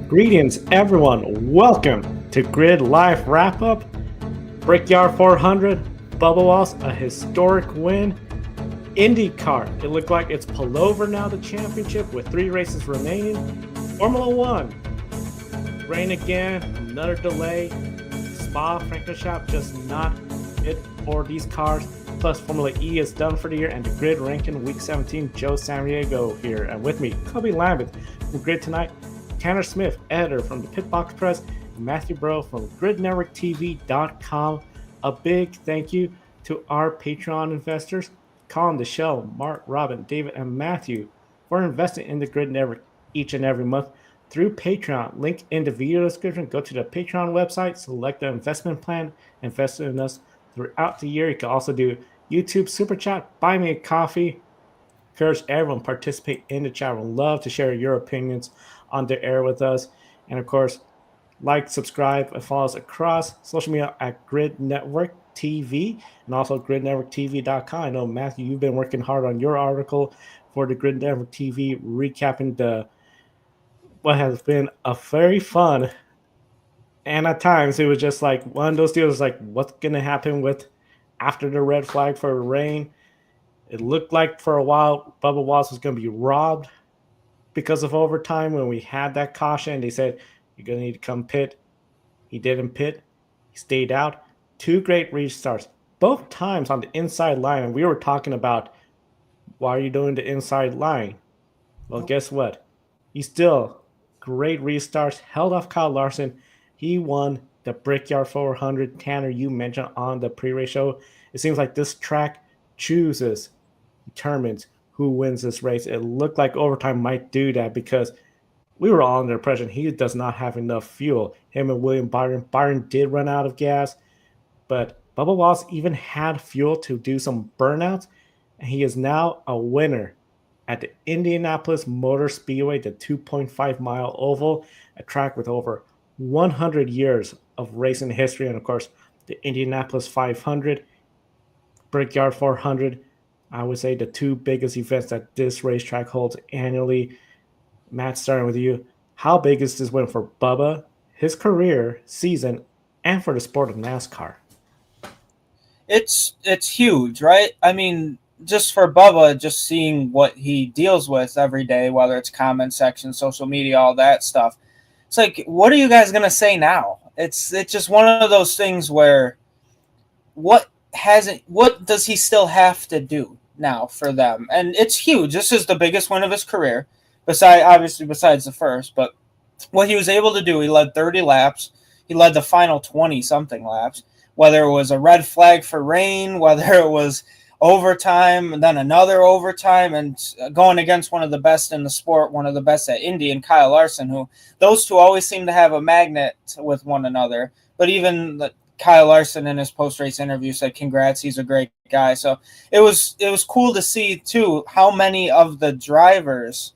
Greetings, everyone. Welcome to Grid Live Wrap Up. Brickyard 400, Bubba Wallace, a historic win. IndyCar, it looked like it's Palou now the championship with 3 races remaining. Formula One, rain again, another delay. Spa-Francorchamps just not it for these cars. Plus, Formula E is done for the year, and the Grid ranking week 17, Joe Samriego here. And with me, Kobe Lambeth from Grid Tonight, Tanner Smith, editor from the Pitbox Press, and Matthew Bro from GridNetworkTV.com. A big thank you to our Patreon investors, Colin, Michelle, Mark, Robin, David, and Matthew, for investing in the Grid Network each and every month through Patreon. Link in the video description. Go to the Patreon website, select the investment plan, invest in us throughout the year. You can also do YouTube Super Chat, buy me a coffee. Encourage everyone to participate in the chat. We'd love to share your opinions on the air with us. And of course, like, subscribe, and follow us across social media at Grid Network TV and also GridNetworkTV.com. I know, Matthew, you've been working hard on your article for the Grid Network TV, recapping what has been a very fun, and at times it was just like one of those deals, like what's going to happen with after the red flag for rain. It looked like for a while Bubba Wallace was going to be robbed because of overtime when we had that caution. They said, you're going to need to come pit. He didn't pit. He stayed out. 2 great restarts, both times on the inside line. And we were talking about, why are you doing the inside line? Well, guess what? He still great restarts, held off Kyle Larson. He won the Brickyard 400. Tanner, you mentioned on the pre-race show, it seems like this track determines who wins this race. It looked like overtime might do that because we were all under the impression he does not have enough fuel. Him and William Byron. Byron did run out of gas, but Bubba Wallace even had fuel to do some burnouts, and he is now a winner at the Indianapolis Motor Speedway, the 2.5-mile oval, a track with over 100 years of racing history. And of course, the Indianapolis 500, Brickyard 400, I would say the 2 biggest events that this racetrack holds annually. Matt, starting with you, how big is this win for Bubba, his career, season, and for the sport of NASCAR? It's huge, right? I mean, just for Bubba, just seeing what he deals with every day, whether it's comment section, social media, all that stuff. It's like, what are you guys going to say now? It's just one of those things where what does he still have to do now for them? And it's huge. This is the biggest win of his career, besides the first. But what he was able to do, he led 30 laps. He led the final 20-something laps, whether it was a red flag for rain, whether it was overtime and then another overtime, and going against one of the best in the sport, one of the best at Indy, and Kyle Larson, who those two always seem to have a magnet with one another. But even Kyle Larson in his post-race interview said, congrats, he's a great guy. So it was cool to see, too, how many of the drivers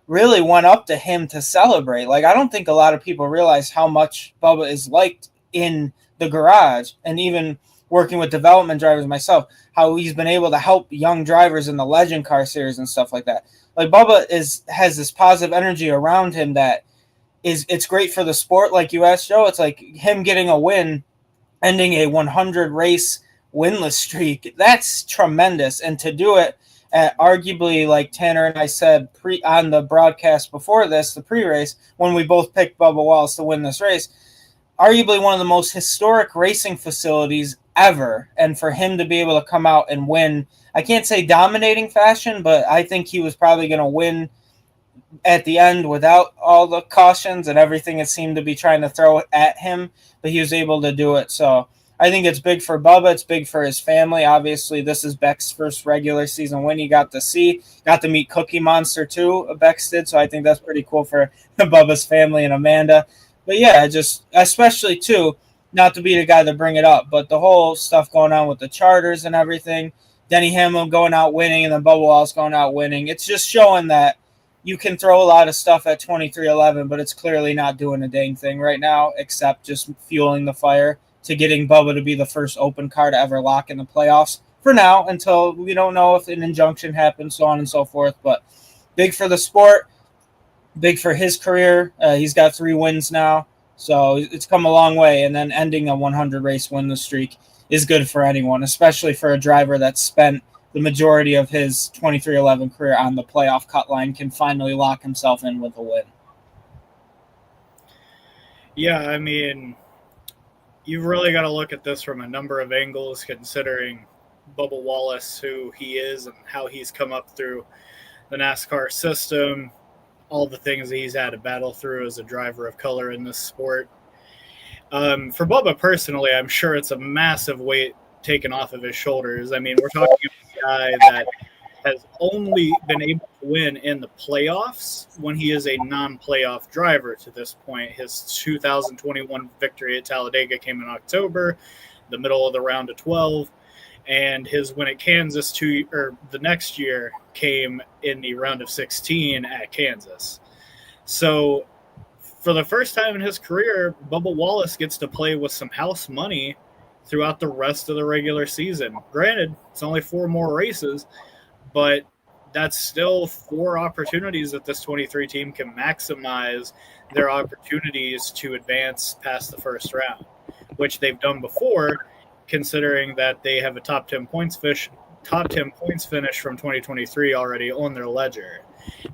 really went up to him to celebrate. Like, I don't think a lot of people realize how much Bubba is liked in the garage, and even working with development drivers myself, how he's been able to help young drivers in the Legend Car Series and stuff like that. Like, Bubba has this positive energy around him that it's great for the sport. Like you asked, Joe, it's like him getting a win, ending a 100-race winless streak. That's tremendous. And to do it at arguably, like Tanner and I said on the broadcast before this, the pre-race, when we both picked Bubba Wallace to win this race, arguably one of the most historic racing facilities ever. And for him to be able to come out and win, I can't say dominating fashion, but I think he was probably going to win at the end without all the cautions and everything it seemed to be trying to throw at him, but he was able to do it. So I think it's big for Bubba. It's big for his family. Obviously, this is Beck's first regular season win he got to meet Cookie Monster too, Bex did. So I think that's pretty cool for Bubba's family and Amanda. But yeah, just especially too, not to be the guy to bring it up, but the whole stuff going on with the charters and everything, Denny Hamlin going out winning and then Bubba Wallace going out winning. It's just showing that you can throw a lot of stuff at 2311, but it's clearly not doing a dang thing right now except just fueling the fire to getting Bubba to be the first open car to ever lock in the playoffs for now, until we don't know if an injunction happens, so on and so forth. But big for the sport. big for his career. He's got 3 wins now, so it's come a long way. And then ending a 100 race winless streak is good for anyone, especially for a driver that spent the majority of his 2311 career on the playoff cut line, can finally lock himself in with a win. Yeah, I mean, you've really got to look at this from a number of angles, considering Bubba Wallace, who he is and how he's come up through the NASCAR system, all the things that he's had to battle through as a driver of color in this sport. For Bubba personally, I'm sure it's a massive weight taken off of his shoulders. I mean, we're talking about a guy that has only been able to win in the playoffs when he is a non-playoff driver to this point. His 2021 victory at Talladega came in October, the middle of the round of 12, and his win at Kansas the next year came in the round of 16 at Kansas. So for the first time in his career, Bubba Wallace gets to play with some house money throughout the rest of the regular season. Granted, it's only 4 more races, but that's still 4 opportunities that this 23 team can maximize their opportunities to advance past the first round, which they've done before, considering that they have a top 10 points finish from 2023 already on their ledger.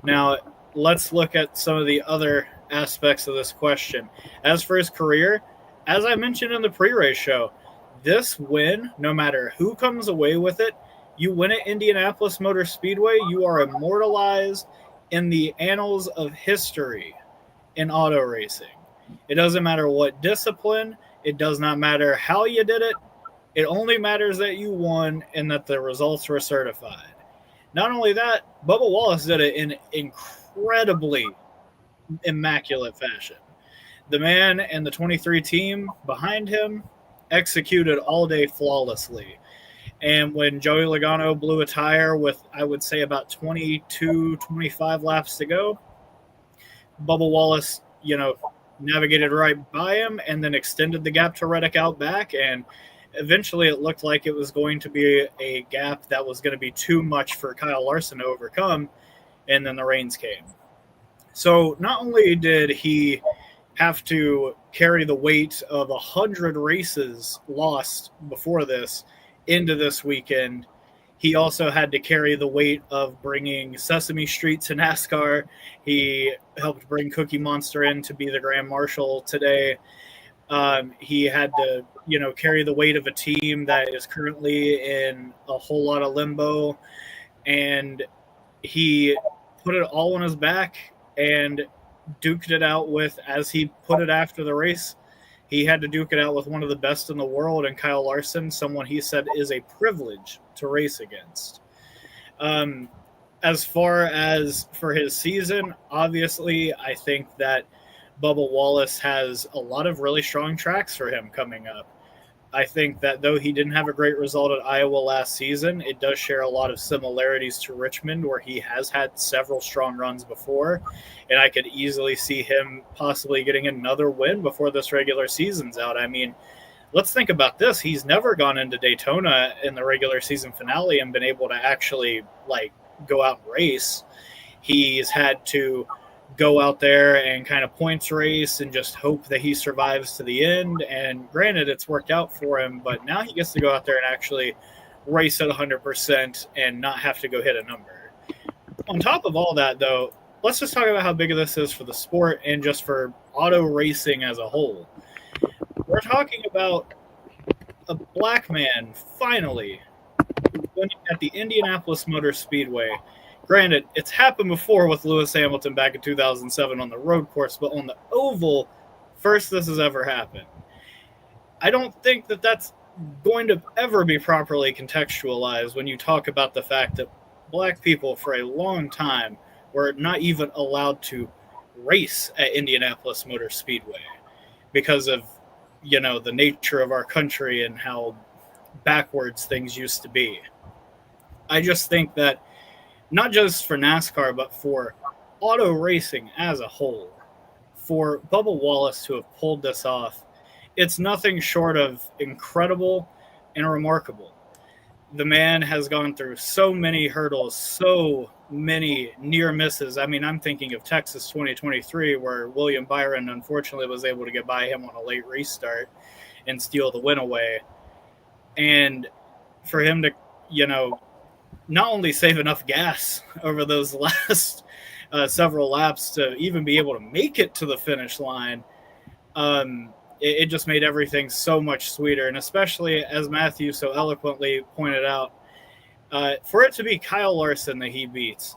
Now, let's look at some of the other aspects of this question. As for his career, as I mentioned in the pre-race show, this win, no matter who comes away with it, you win at Indianapolis Motor Speedway, you are immortalized in the annals of history in auto racing. It doesn't matter what discipline, it does not matter how you did it. It only matters that you won and that the results were certified. Not only that, Bubba Wallace did it in incredibly immaculate fashion. The man and the 23 team behind him executed all day flawlessly. And when Joey Logano blew a tire with, I would say, about 22, 25 laps to go, Bubba Wallace, navigated right by him and then extended the gap to Reddick out back. And eventually it looked like it was going to be a gap that was going to be too much for Kyle Larson to overcome. And then the rains came. So not only did he have to carry the weight of 100 races lost before this into this weekend, he also had to carry the weight of bringing Sesame Street to NASCAR. He helped bring Cookie Monster in to be the Grand Marshal today. He had to, carry the weight of a team that is currently in a whole lot of limbo. And he put it all on his back and duked it out with, as he put it after the race, he had to duke it out with one of the best in the world, and Kyle Larson, someone he said is a privilege to race against. As far as for his season, obviously, I think that Bubba Wallace has a lot of really strong tracks for him coming up. I think that though he didn't have a great result at Iowa last season, it does share a lot of similarities to Richmond, where he has had several strong runs before, and I could easily see him possibly getting another win before this regular season's out. I mean, let's think about this. He's never gone into Daytona in the regular season finale and been able to actually, go out and race. He's had to go out there and kind of points race and just hope that he survives to the end. And granted, it's worked out for him, but now he gets to go out there and actually race at 100% and not have to go hit a number. On top of all that, though, let's just talk about how big this is for the sport and just for auto racing as a whole. We're talking about a black man finally winning at the Indianapolis Motor Speedway. Granted, it's happened before with Lewis Hamilton back in 2007 on the road course, but on the oval, first this has ever happened. I don't think that that's going to ever be properly contextualized when you talk about the fact that black people for a long time were not even allowed to race at Indianapolis Motor Speedway because of, the nature of our country and how backwards things used to be. I just think that not just for NASCAR, but for auto racing as a whole, for Bubba Wallace to have pulled this off, it's nothing short of incredible and remarkable. The man has gone through so many hurdles so many near misses. I mean, I'm thinking of Texas 2023, where William Byron unfortunately was able to get by him on a late restart and steal the win away. And for him to, not only save enough gas over those last several laps to even be able to make it to the finish line, it just made everything so much sweeter. And especially, as Matthew so eloquently pointed out, for it to be Kyle Larson that he beats,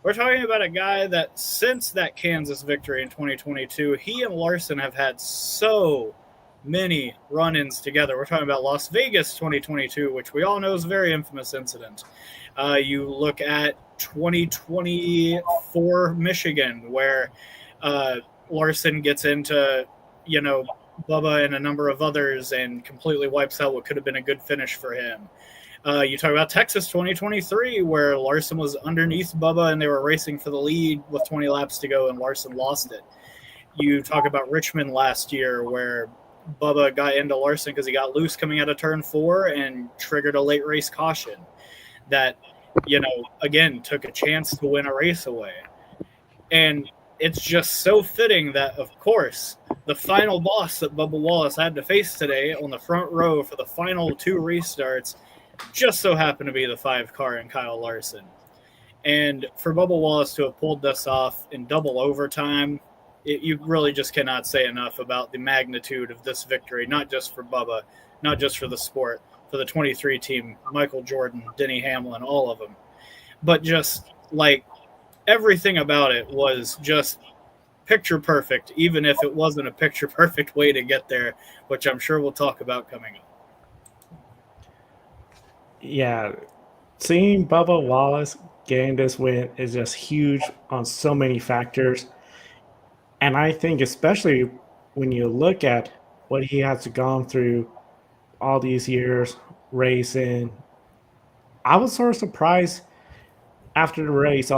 we're talking about a guy that since that Kansas victory in 2022, he and Larson have had so many run-ins together. We're talking about Las Vegas 2022, which we all know is a very infamous incident. You look at 2024 Michigan, where Larson gets into, Bubba and a number of others and completely wipes out what could have been a good finish for him. You talk about Texas 2023, where Larson was underneath Bubba and they were racing for the lead with 20 laps to go and Larson lost it. You talk about Richmond last year, where Bubba got into Larson because he got loose coming out of turn 4 and triggered a late race caution that, again, took a chance to win a race away. And it's just so fitting that, of course, the final boss that Bubba Wallace had to face today on the front row for the final 2 restarts just so happened to be the 5 car in Kyle Larson. And for Bubba Wallace to have pulled this off in double overtime, you really just cannot say enough about the magnitude of this victory, not just for Bubba, not just for the sport, for the 23 team, Michael Jordan, Denny Hamlin, all of them. But just like everything about it was just picture perfect, even if it wasn't a picture perfect way to get there, which I'm sure we'll talk about coming up. Yeah, seeing Bubba Wallace getting this win is just huge on so many factors. And I think especially when you look at what he has gone through all these years racing, I was sort of surprised after the race.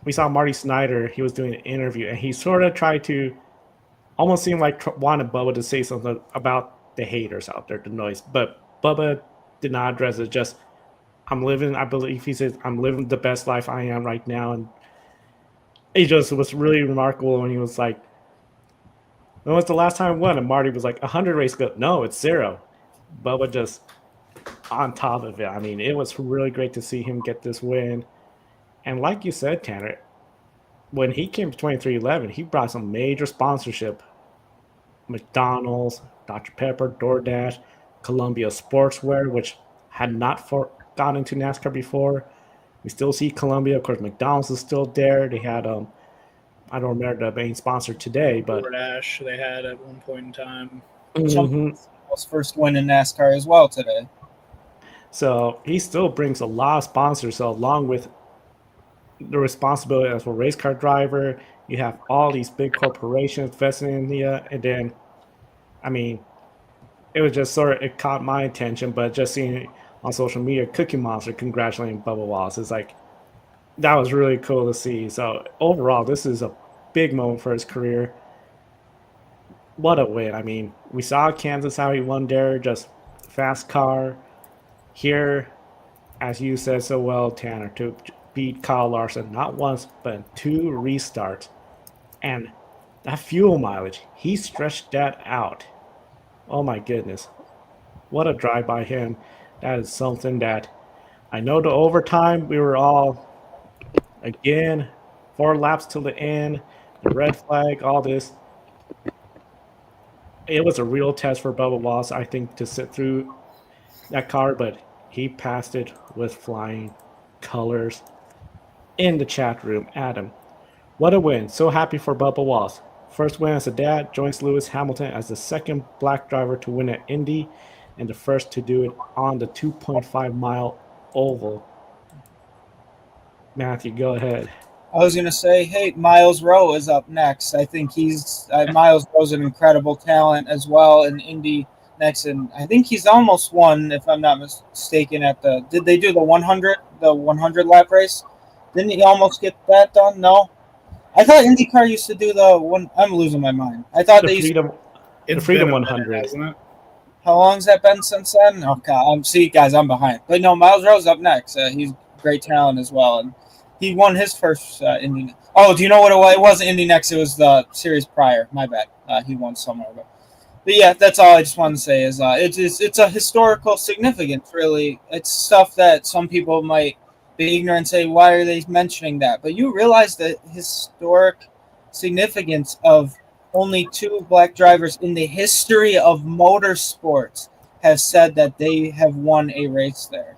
We saw Marty Snyder, he was doing an interview, and he sort of tried to almost seem like wanted Bubba to say something about the haters out there, the noise. But Bubba did not address it. Just, I believe he says, I'm living the best life I am right now. And it just was really remarkable when he was like, when was the last time I won? And Marty was like, 100 races ago. No, it's 0. Bubba just on top of it. I mean, it was really great to see him get this win. And like you said, Tanner, when he came to 2311, he brought some major sponsorship. McDonald's, Dr. Pepper, DoorDash, Columbia Sportswear, which had not gone into NASCAR before. We still see Columbia. Of course, McDonald's is still there. They had, I don't remember the main sponsor today, but DoorDash they had at one point in time. His first win in NASCAR as well today. So he still brings a lot of sponsors. So along with the responsibility as a race car driver, you have all these big corporations vested in you. And then, I mean, it was just it caught my attention, but just seeing on social media, Cookie Monster congratulating Bubba Wallace, it's like, that was really cool to see. So overall, this is a big moment for his career. What a win. I mean, we saw Kansas how he won there, just fast car. Here, as you said so well, Tanner, to beat Kyle Larson, not once, but 2 restarts. And that fuel mileage, he stretched that out. Oh my goodness. What a drive by him. That is something that I know the overtime, we were all, again, 4 laps till the end, the red flag, all this. It was a real test for Bubba Wallace, I think, to sit through that car, but he passed it with flying colors. In the chat room, Adam, what a win. So happy for Bubba Wallace. First win as a dad, joins Lewis Hamilton as the second black driver to win at Indy and the first to do it on the 2.5-mile oval. Matthew, go ahead. I was going to say, hey, Miles Rowe is up next. I think Miles Rowe's an incredible talent as well in Indy next. And I think he's almost won, if I'm not mistaken, did they do the 100 lap race? Didn't he almost get that done? No. I thought IndyCar used to do the one. I'm losing my mind. I thought they used to. The Freedom 100, isn't it? How long's that been since then? Oh, God. See, guys, I'm behind. But no, Miles Rowe's up next. He's great talent as well. And He won his first Indy. Oh, do you know what it was? It wasn't Indy Next. It was the series prior. My bad. He won somewhere. But yeah, that's all I just wanted to say is it's a historical significance, really. It's stuff that some people might be ignorant and say, why are they mentioning that? But you realize the historic significance of only 2 black drivers in the history of motorsports have said that they have won a race there.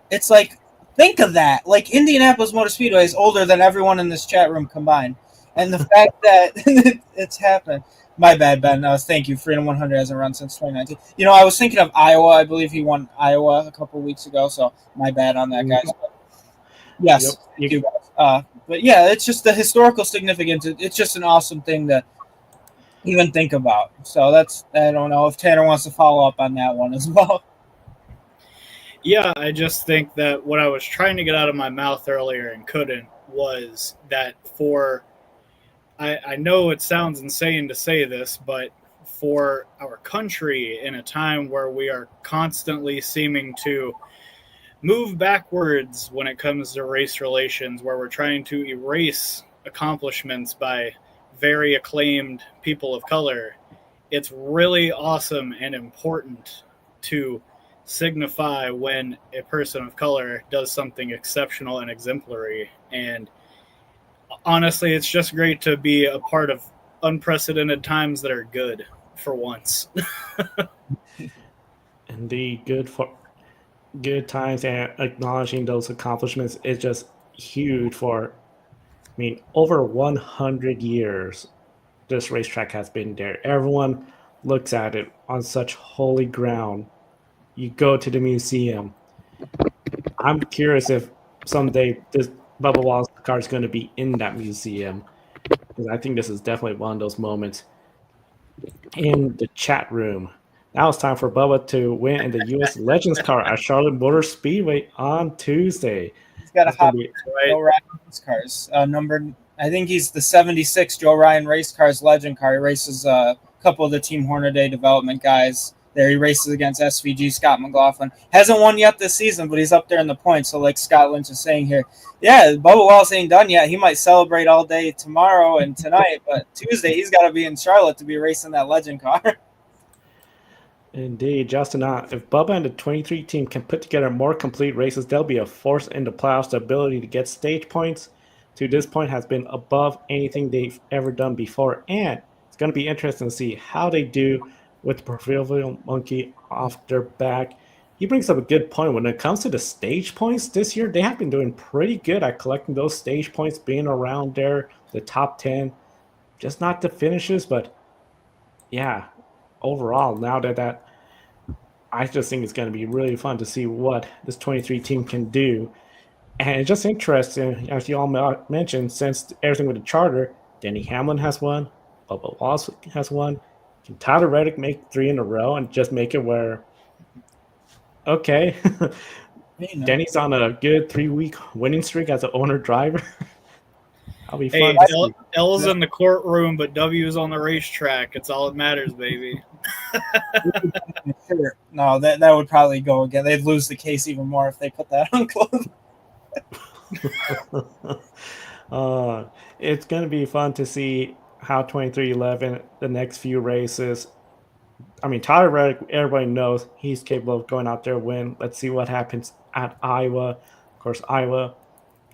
It's like, think of that. Like, Indianapolis Motor Speedway is older than everyone in this chat room combined. And the fact that it's happened. My bad, Ben. Thank you. Freedom 100 hasn't run since 2019. You know, I was thinking of Iowa. I believe he won Iowa a couple weeks ago, so my bad on that, guys. But yes, Yep. thank you guys. But yeah, it's just the historical significance. It's just an awesome thing to even think about. So that's, I don't know if Tanner wants to follow up on that one as well. Yeah, I just think that what I was trying to get out of my mouth earlier and couldn't was that I know it sounds insane to say this, but for our country in a time where we are constantly seeming to move backwards when it comes to race relations, where we're trying to erase accomplishments by very acclaimed people of color, it's really awesome and important to signify when a person of color does something exceptional and exemplary. And honestly, it's just great to be a part of unprecedented times that are good for once. Indeed, good times, and acknowledging those accomplishments is just huge for, I mean, over 100 years this racetrack has been there. Everyone looks at it on such holy ground. You go to the museum. I'm curious if someday this Bubba Wallace car is going to be in that museum, because I think this is definitely one of those moments. In the chat room, now it's time for Bubba to win in the U.S. Legends car at Charlotte Motor Speedway on Tuesday. He's got a That's gonna hot be- Joe Ryan race cars. Numbered, I think he's the 76 Joe Ryan race cars legend car. He races a couple of the Team Hornaday development guys. There he races against SVG Scott McLaughlin. Hasn't won yet this season, but he's up there in the points. So like Scott Lynch is saying here, yeah, Bubba Wallace ain't done yet. He might celebrate all day tomorrow and tonight, but Tuesday he's got to be in Charlotte to be racing that legend car. Indeed, Justin. If Bubba and the 23 team can put together more complete races, they'll be a force in the playoffs. The ability to get stage points to this point has been above anything they've ever done before, and it's going to be interesting to see how they do with the proverbial monkey off their back. He brings up a good point. When it comes to the stage points this year, they have been doing pretty good at collecting those stage points, being around there, the top 10, just not the finishes, but yeah, overall, now that I just think it's going to be really fun to see what this 23 team can do. And it's just interesting, as you all mentioned, since everything with the charter, Denny Hamlin has won, Bubba Wallace has won. Can Tyler Reddick make 3 in a row and just make it where, okay, Denny's on a good 3-week winning streak as an owner-driver? That'll be fun. Hey, L's in the courtroom, but W's on the racetrack. It's all that matters, baby. No, that would probably go again. They'd lose the case even more if they put that on close. It's going to be fun to see how 23-11, the next few races. I mean, Tyler Reddick, everybody knows he's capable of going out there and win. Let's see what happens at Iowa. Of course, Iowa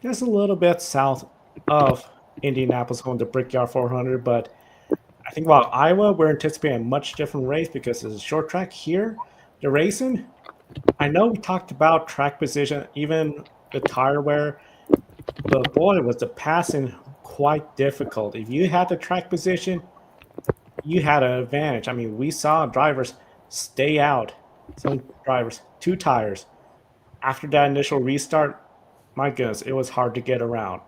just a little bit south of Indianapolis, going to Brickyard 400. But I think while Iowa, we're anticipating a much different race because it's a short track here. The racing, I know we talked about track position, even the tire wear, but boy, was the passing quite difficult. If you had the track position, you had an advantage. I mean, we saw drivers stay out, some drivers, 2 tires. After that initial restart, my goodness, it was hard to get around.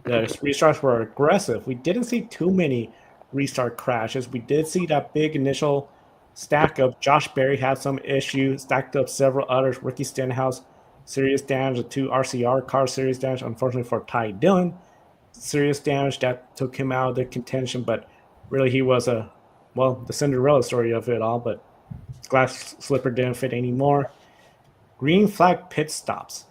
The restarts were aggressive. We didn't see too many restart crashes. We did see that big initial stack up. Josh Berry had some issues, stacked up several others. Ricky Stenhouse, serious damage. The 2 RCR car, serious damage. Unfortunately for Ty Dillon, serious damage that took him out of the contention. But really, he was the Cinderella story of it all. But glass slipper didn't fit anymore. Green flag pit stops.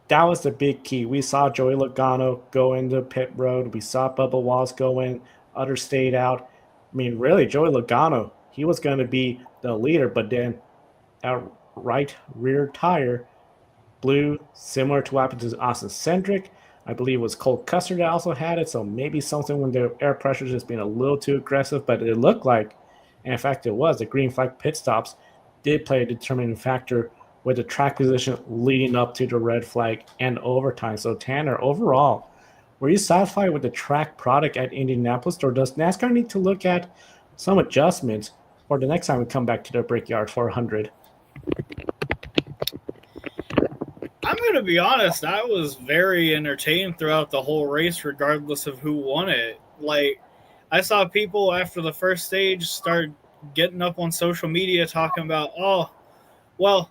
that was the big key. We saw Joey Logano go into pit road. We saw Bubba Wallace go in. Others stayed out. I mean, really, Joey Logano, he was going to be the leader, but then that right rear tire blew, similar to what happened to Austin Cindric. I believe it was Cole Custer that also had it, so maybe something when the air pressure is just being a little too aggressive, but it looked like, and in fact it was, the green flag pit stops did play a determining factor with the track position leading up to the red flag and overtime. So Tanner, overall, were you satisfied with the track product at Indianapolis, or does NASCAR need to look at some adjustments for the next time we come back to the Brickyard 400? I'm going to be honest, I was very entertained throughout the whole race, regardless of who won it. Like, I saw people after the first stage start getting up on social media talking about, oh, well,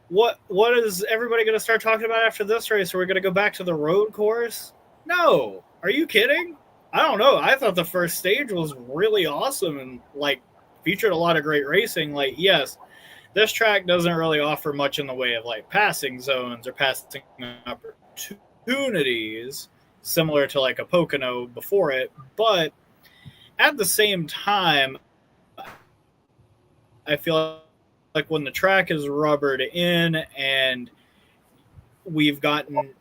what is everybody going to start talking about after this race? Are we going to go back to the road course? No. Are you kidding? I don't know. I thought the first stage was really awesome and, like, featured a lot of great racing. Like, yes, this track doesn't really offer much in the way of, like, passing zones or passing opportunities, similar to, like, a Pocono before it. But at the same time, I feel like when the track is rubbered in and we've gotten,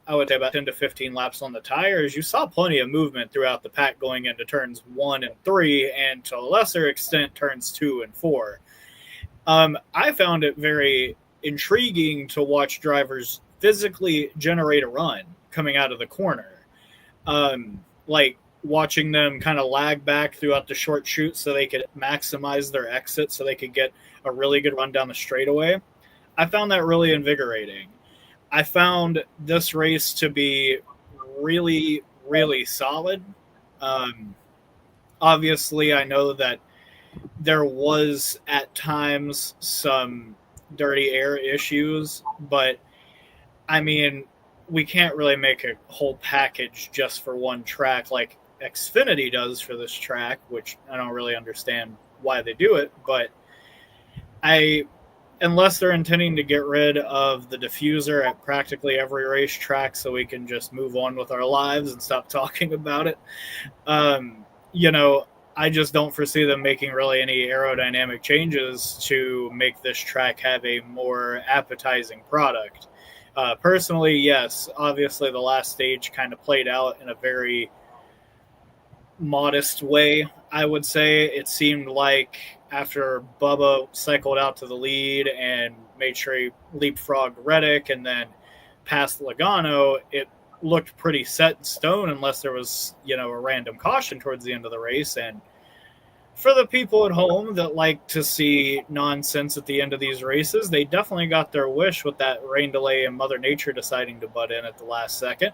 I would say about 10 to 15 laps on the tires, you saw plenty of movement throughout the pack going into turns 1 and 3, and to a lesser extent, turns 2 and 4. I found it very intriguing to watch drivers physically generate a run coming out of the corner. Like watching them kind of lag back throughout the short chute so they could maximize their exit so they could get a really good run down the straightaway. I found that really invigorating. I found this race to be really, really solid. Obviously, I know that there was at times some dirty air issues, but I mean, we can't really make a whole package just for one track like Xfinity does for this track, which I don't really understand why they do it, but unless they're intending to get rid of the diffuser at practically every racetrack so we can just move on with our lives and stop talking about it, I just don't foresee them making really any aerodynamic changes to make this track have a more appetizing product. Personally, yes, obviously the last stage kind of played out in a very modest way, I would say. It seemed like after Bubba cycled out to the lead and made sure he leapfrogged Reddick and then passed Logano, it looked pretty set in stone unless there was, a random caution towards the end of the race. And for the people at home that like to see nonsense at the end of these races, they definitely got their wish with that rain delay and Mother Nature deciding to butt in at the last second.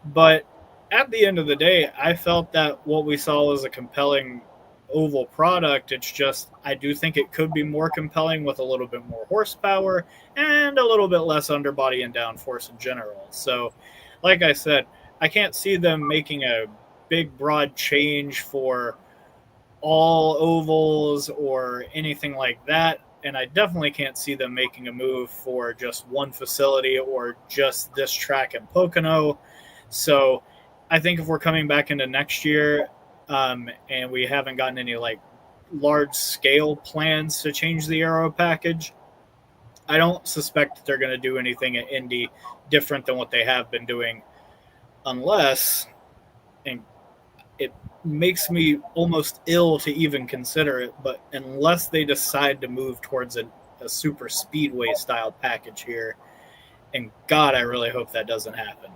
But at the end of the day, I felt that what we saw was a compelling oval product. It's just, I do think it could be more compelling with a little bit more horsepower and a little bit less underbody and downforce in general. So, like I said, I can't see them making a big, broad change for all ovals or anything like that. And I definitely can't see them making a move for just one facility or just this track in Pocono. So I think if we're coming back into next year and we haven't gotten any large scale plans to change the aero package, I don't suspect that they're going to do anything at Indy different than what they have been doing, unless, and it makes me almost ill to even consider it, but unless they decide to move towards a super speedway style package here, and God, I really hope that doesn't happen.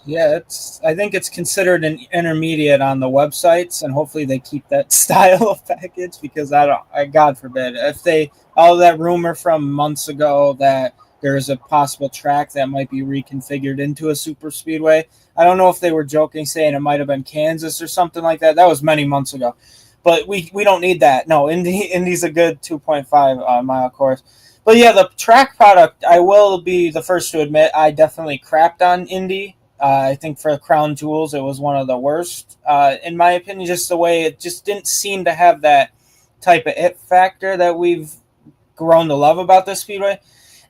Yeah, I think it's considered an intermediate on the websites, and hopefully they keep that style of package, because God forbid, if all that rumor from months ago that there's a possible track that might be reconfigured into a super speedway. I don't know if they were joking, saying it might have been Kansas or something like that. That was many months ago, but we don't need that. No, Indy's a good 2.5 mile course. But yeah, the track product, I will be the first to admit, I definitely crapped on Indy. I think for Crown Jewels, it was one of the worst, in my opinion, just the way it just didn't seem to have that type of it factor that we've grown to love about this speedway.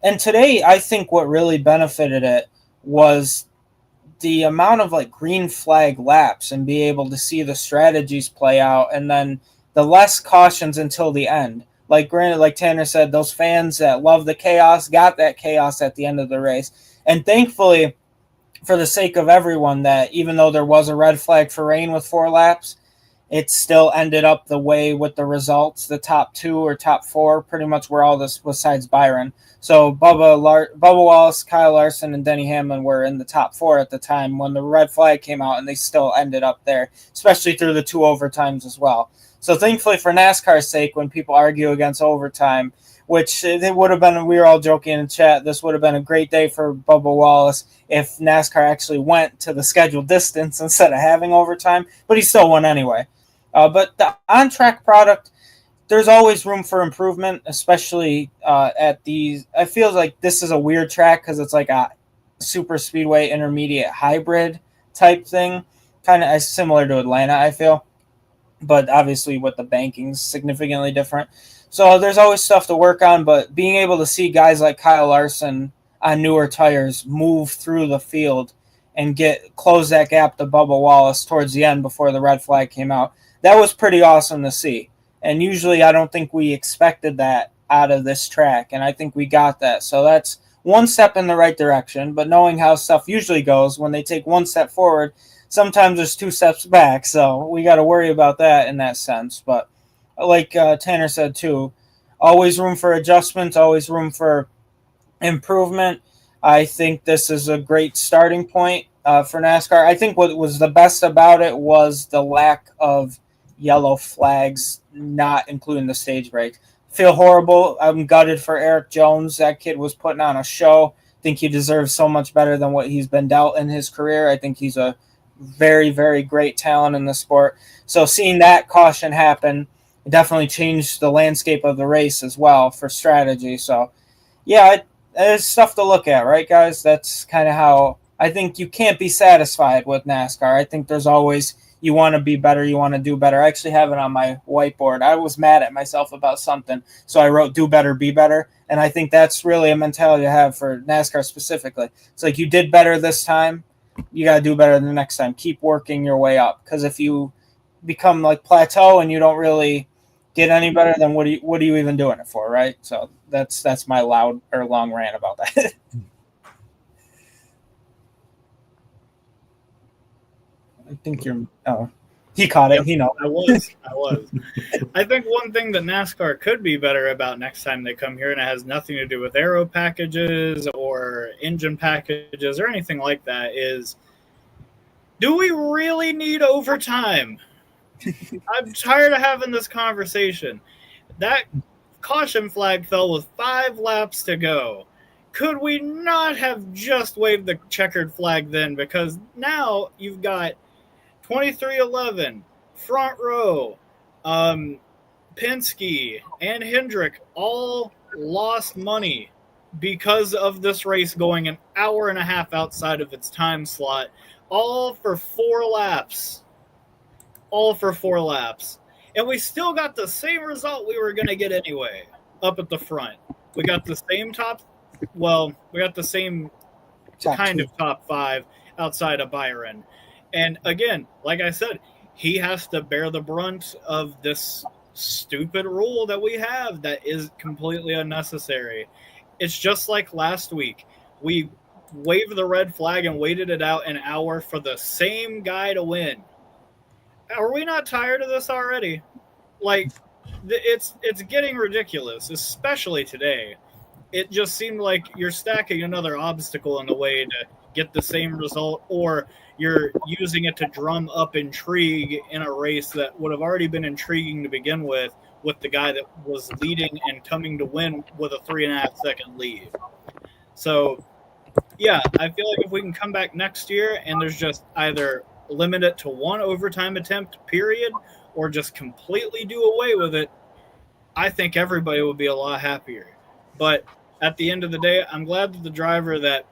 And today, I think what really benefited it was the amount of like green flag laps and be able to see the strategies play out, and then the less cautions until the end. Like granted, like Tanner said, those fans that love the chaos got that chaos at the end of the race. And thankfully, for the sake of everyone, that even though there was a red flag for rain with 4 laps, it still ended up the way with the results. The top 2 or top 4 pretty much were all this besides Byron. So Bubba Wallace, Kyle Larson, and Denny Hamlin were in the top 4 at the time when the red flag came out, and they still ended up there, especially through the 2 overtimes as well. So thankfully for NASCAR's sake, when people argue against overtime, which it would have been, we were all joking in chat, this would have been a great day for Bubba Wallace if NASCAR actually went to the scheduled distance instead of having overtime, but he still won anyway. But the on-track product, there's always room for improvement, especially at these. I feel like this is a weird track because it's like a super speedway intermediate hybrid type thing, kind of similar to Atlanta, I feel. But obviously with the banking's significantly different. So there's always stuff to work on, but being able to see guys like Kyle Larson on newer tires move through the field and close that gap to Bubba Wallace towards the end before the red flag came out, that was pretty awesome to see. And usually I don't think we expected that out of this track, and I think we got that. So that's one step in the right direction, but knowing how stuff usually goes, when they take one step forward, sometimes there's 2 steps back. So we got to worry about that in that sense. But like Tanner said too, always room for adjustments, always room for improvement. I think this is a great starting point for NASCAR. I think what was the best about it was the lack of yellow flags, not including the stage break. Feel horrible. I'm gutted for Eric Jones. That kid was putting on a show. I think he deserves so much better than what he's been dealt in his career. I think he's a very, very great talent in the sport. So seeing that caution happen definitely changed the landscape of the race as well for strategy. So, yeah, there's stuff to look at, right, guys? That's kind of how I think you can't be satisfied with NASCAR. I think there's always, you want to be better, you want to do better. I actually have it on my whiteboard. I was mad at myself about something, so I wrote do better, be better. And I think that's really a mentality to have for NASCAR specifically. It's like you did better this time, you got to do better the next time. Keep working your way up, because if you become like plateau and you don't really get any better, then what are you even doing it for, right? So that's my loud or long rant about that. I think you're. Oh, he caught it. Yep, he knows. I was. I think one thing that NASCAR could be better about next time they come here, and it has nothing to do with aero packages or engine packages or anything like that, is do we really need overtime? I'm tired of having this conversation. That caution flag fell with 5 laps to go. Could we not have just waved the checkered flag then? Because now you've got 2311, front row, Penske, and Hendrick all lost money because of this race going an hour and a half outside of its time slot, all for 4 laps. All for 4 laps. And we still got the same result we were going to get anyway up at the front. We got the same kind of top 5 outside of Byron. And again, like I said, he has to bear the brunt of this stupid rule that we have that is completely unnecessary. It's just like last week. We waved the red flag and waited it out an hour for the same guy to win. Are we not tired of this already? Like, it's getting ridiculous, especially today. It just seemed like you're stacking another obstacle in the way to get the same result, or you're using it to drum up intrigue in a race that would have already been intriguing to begin with the guy that was leading and coming to win with a 3.5 second lead. So, yeah, I feel like if we can come back next year and there's just either limit it to 1 overtime attempt, period, or just completely do away with it, I think everybody would be a lot happier. But at the end of the day, I'm glad that the driver that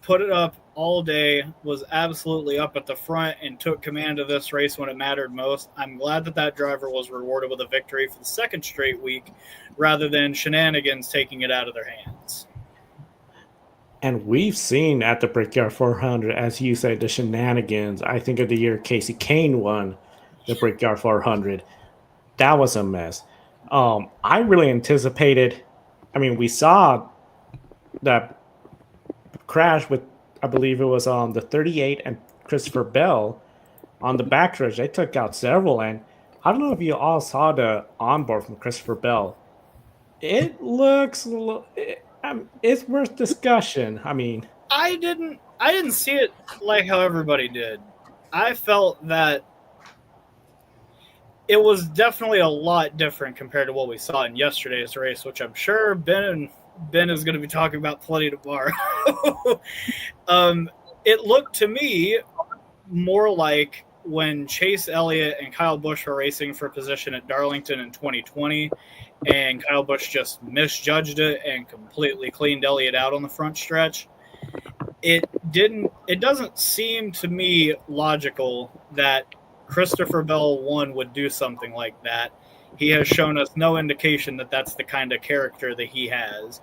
put it up all day was absolutely up at the front and took command of this race when it mattered most. I'm glad that that driver was rewarded with a victory for the 2nd straight week rather than shenanigans taking it out of their hands. And we've seen at the Brickyard 400, as you say, the shenanigans. I think of the year Casey Kane won the Brickyard 400. That was a mess. I really anticipated. I mean, we saw that crash with, I believe it was the 38 and Christopher Bell on the backstretch. They took out several, and I don't know if you all saw the onboard from Christopher Bell. It looks, it's worth discussion. I mean, I didn't see it like how everybody did. I felt that it was definitely a lot different compared to what we saw in yesterday's race, which I'm sure Ben is going to be talking about plenty tomorrow. It looked to me more like when Chase Elliott and Kyle Busch were racing for position at Darlington in 2020, and Kyle Busch just misjudged it and completely cleaned Elliott out on the front stretch. It doesn't seem to me logical that Christopher Bell 1 would do something like that. He has shown us no indication that that's the kind of character that he has.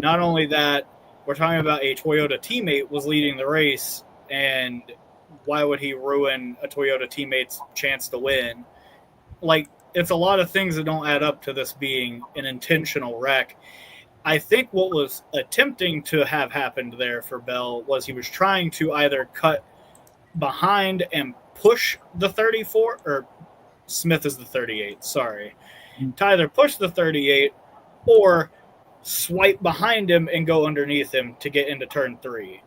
Not only that, we're talking about a Toyota teammate was leading the race, and why would he ruin a Toyota teammate's chance to win? Like, it's a lot of things that don't add up to this being an intentional wreck. I think what was attempting to have happened there for Bell was he was trying to either cut behind and push the 34, or Smith is the 38, sorry. To either push the 38 or swipe behind him and go underneath him to get into turn 3.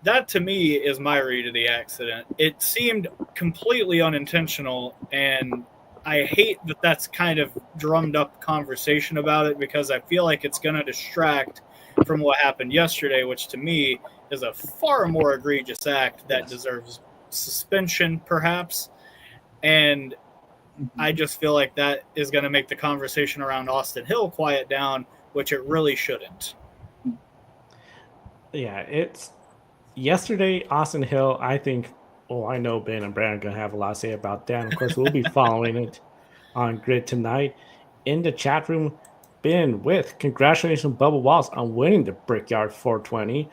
That, to me, is my read of the accident. It seemed completely unintentional, and I hate that that's kind of drummed up conversation about it, because I feel like it's going to distract from what happened yesterday, which to me is a far more egregious act that deserves suspension, perhaps. And I just feel like that is going to make the conversation around Austin Hill quiet down, which it really shouldn't. Yeah, it's yesterday, Austin Hill, I think, I know Ben and Brandon are going to have a lot to say about that. And of course, we'll be following it on Grid tonight. In the chat room, Ben with congratulations, Bubba Wallace, on winning the Brickyard 420.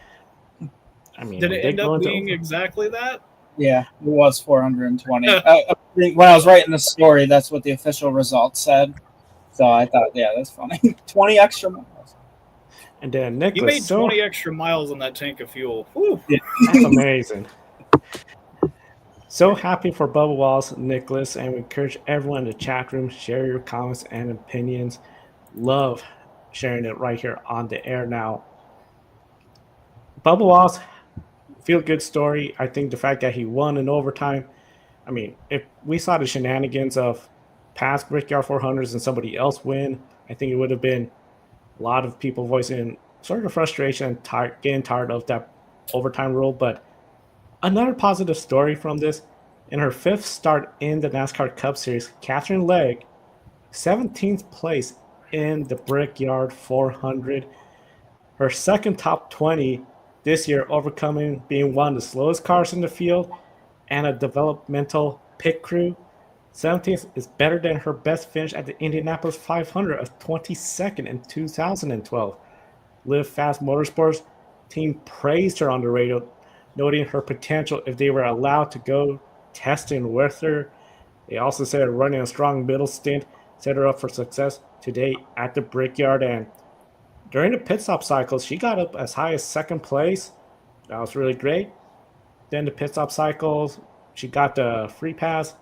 I mean, did it end up being exactly that? Yeah, it was 420. When I was writing the story, that's what the official results said. So I thought, yeah, that's funny. 20 extra miles. And then Nicholas. You made 20 extra miles on that tank of fuel. Whew. Yeah, that's amazing. So happy for Bubba Wallace, Nicholas, and we encourage everyone in the chat room, share your comments and opinions. Love sharing it right here on the air now. Bubba Wallace, feel good story. I think the fact that he won in overtime, I mean, if we saw the shenanigans of past Brickyard 400s and somebody else win, I think it would have been a lot of people voicing sort of frustration and getting tired of that overtime rule. But another positive story from this, in her 5th start in the NASCAR Cup Series, Catherine Legg, 17th place in the Brickyard 400. Her 2nd top 20 this year, overcoming being one of the slowest cars in the field and a developmental pit crew. 17th is better than her best finish at the Indianapolis 500 of 22nd in 2012. Live Fast Motorsports team praised her on the radio, noting her potential if they were allowed to go testing with her. They also said running a strong middle stint set her up for success today at the Brickyard. And during the pit stop cycles, she got up as high as 2nd place. That was really great. Then the pit stop cycles, she got the free pass.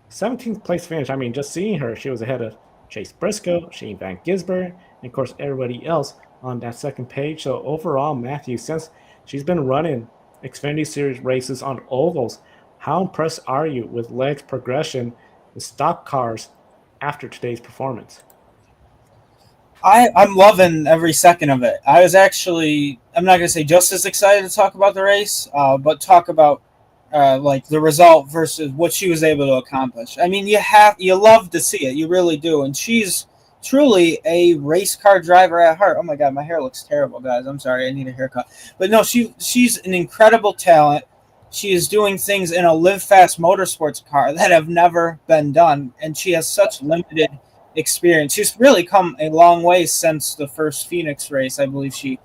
17th place finish. I mean, just seeing her, she was ahead of Chase Briscoe, Shane Van Gisbergen, and of course everybody else on that 2nd page. So overall, Matthew, since she's been running Xfinity Series races on ovals, how impressed are you with Legg's progression in stock cars after today's performance? I'm loving every second of it. I was actually, I'm not going to say just as excited to talk about the race, but talk about like the result versus what she was able to accomplish. I mean, you love to see it. You really do. And she's truly a race car driver at heart. Oh my God, my hair looks terrible, guys. I'm sorry. I need a haircut. But no, she's an incredible talent. She is doing things in a Live Fast Motorsports car that have never been done. And she has such limited experience. She's really come a long way since the first Phoenix race. I believe she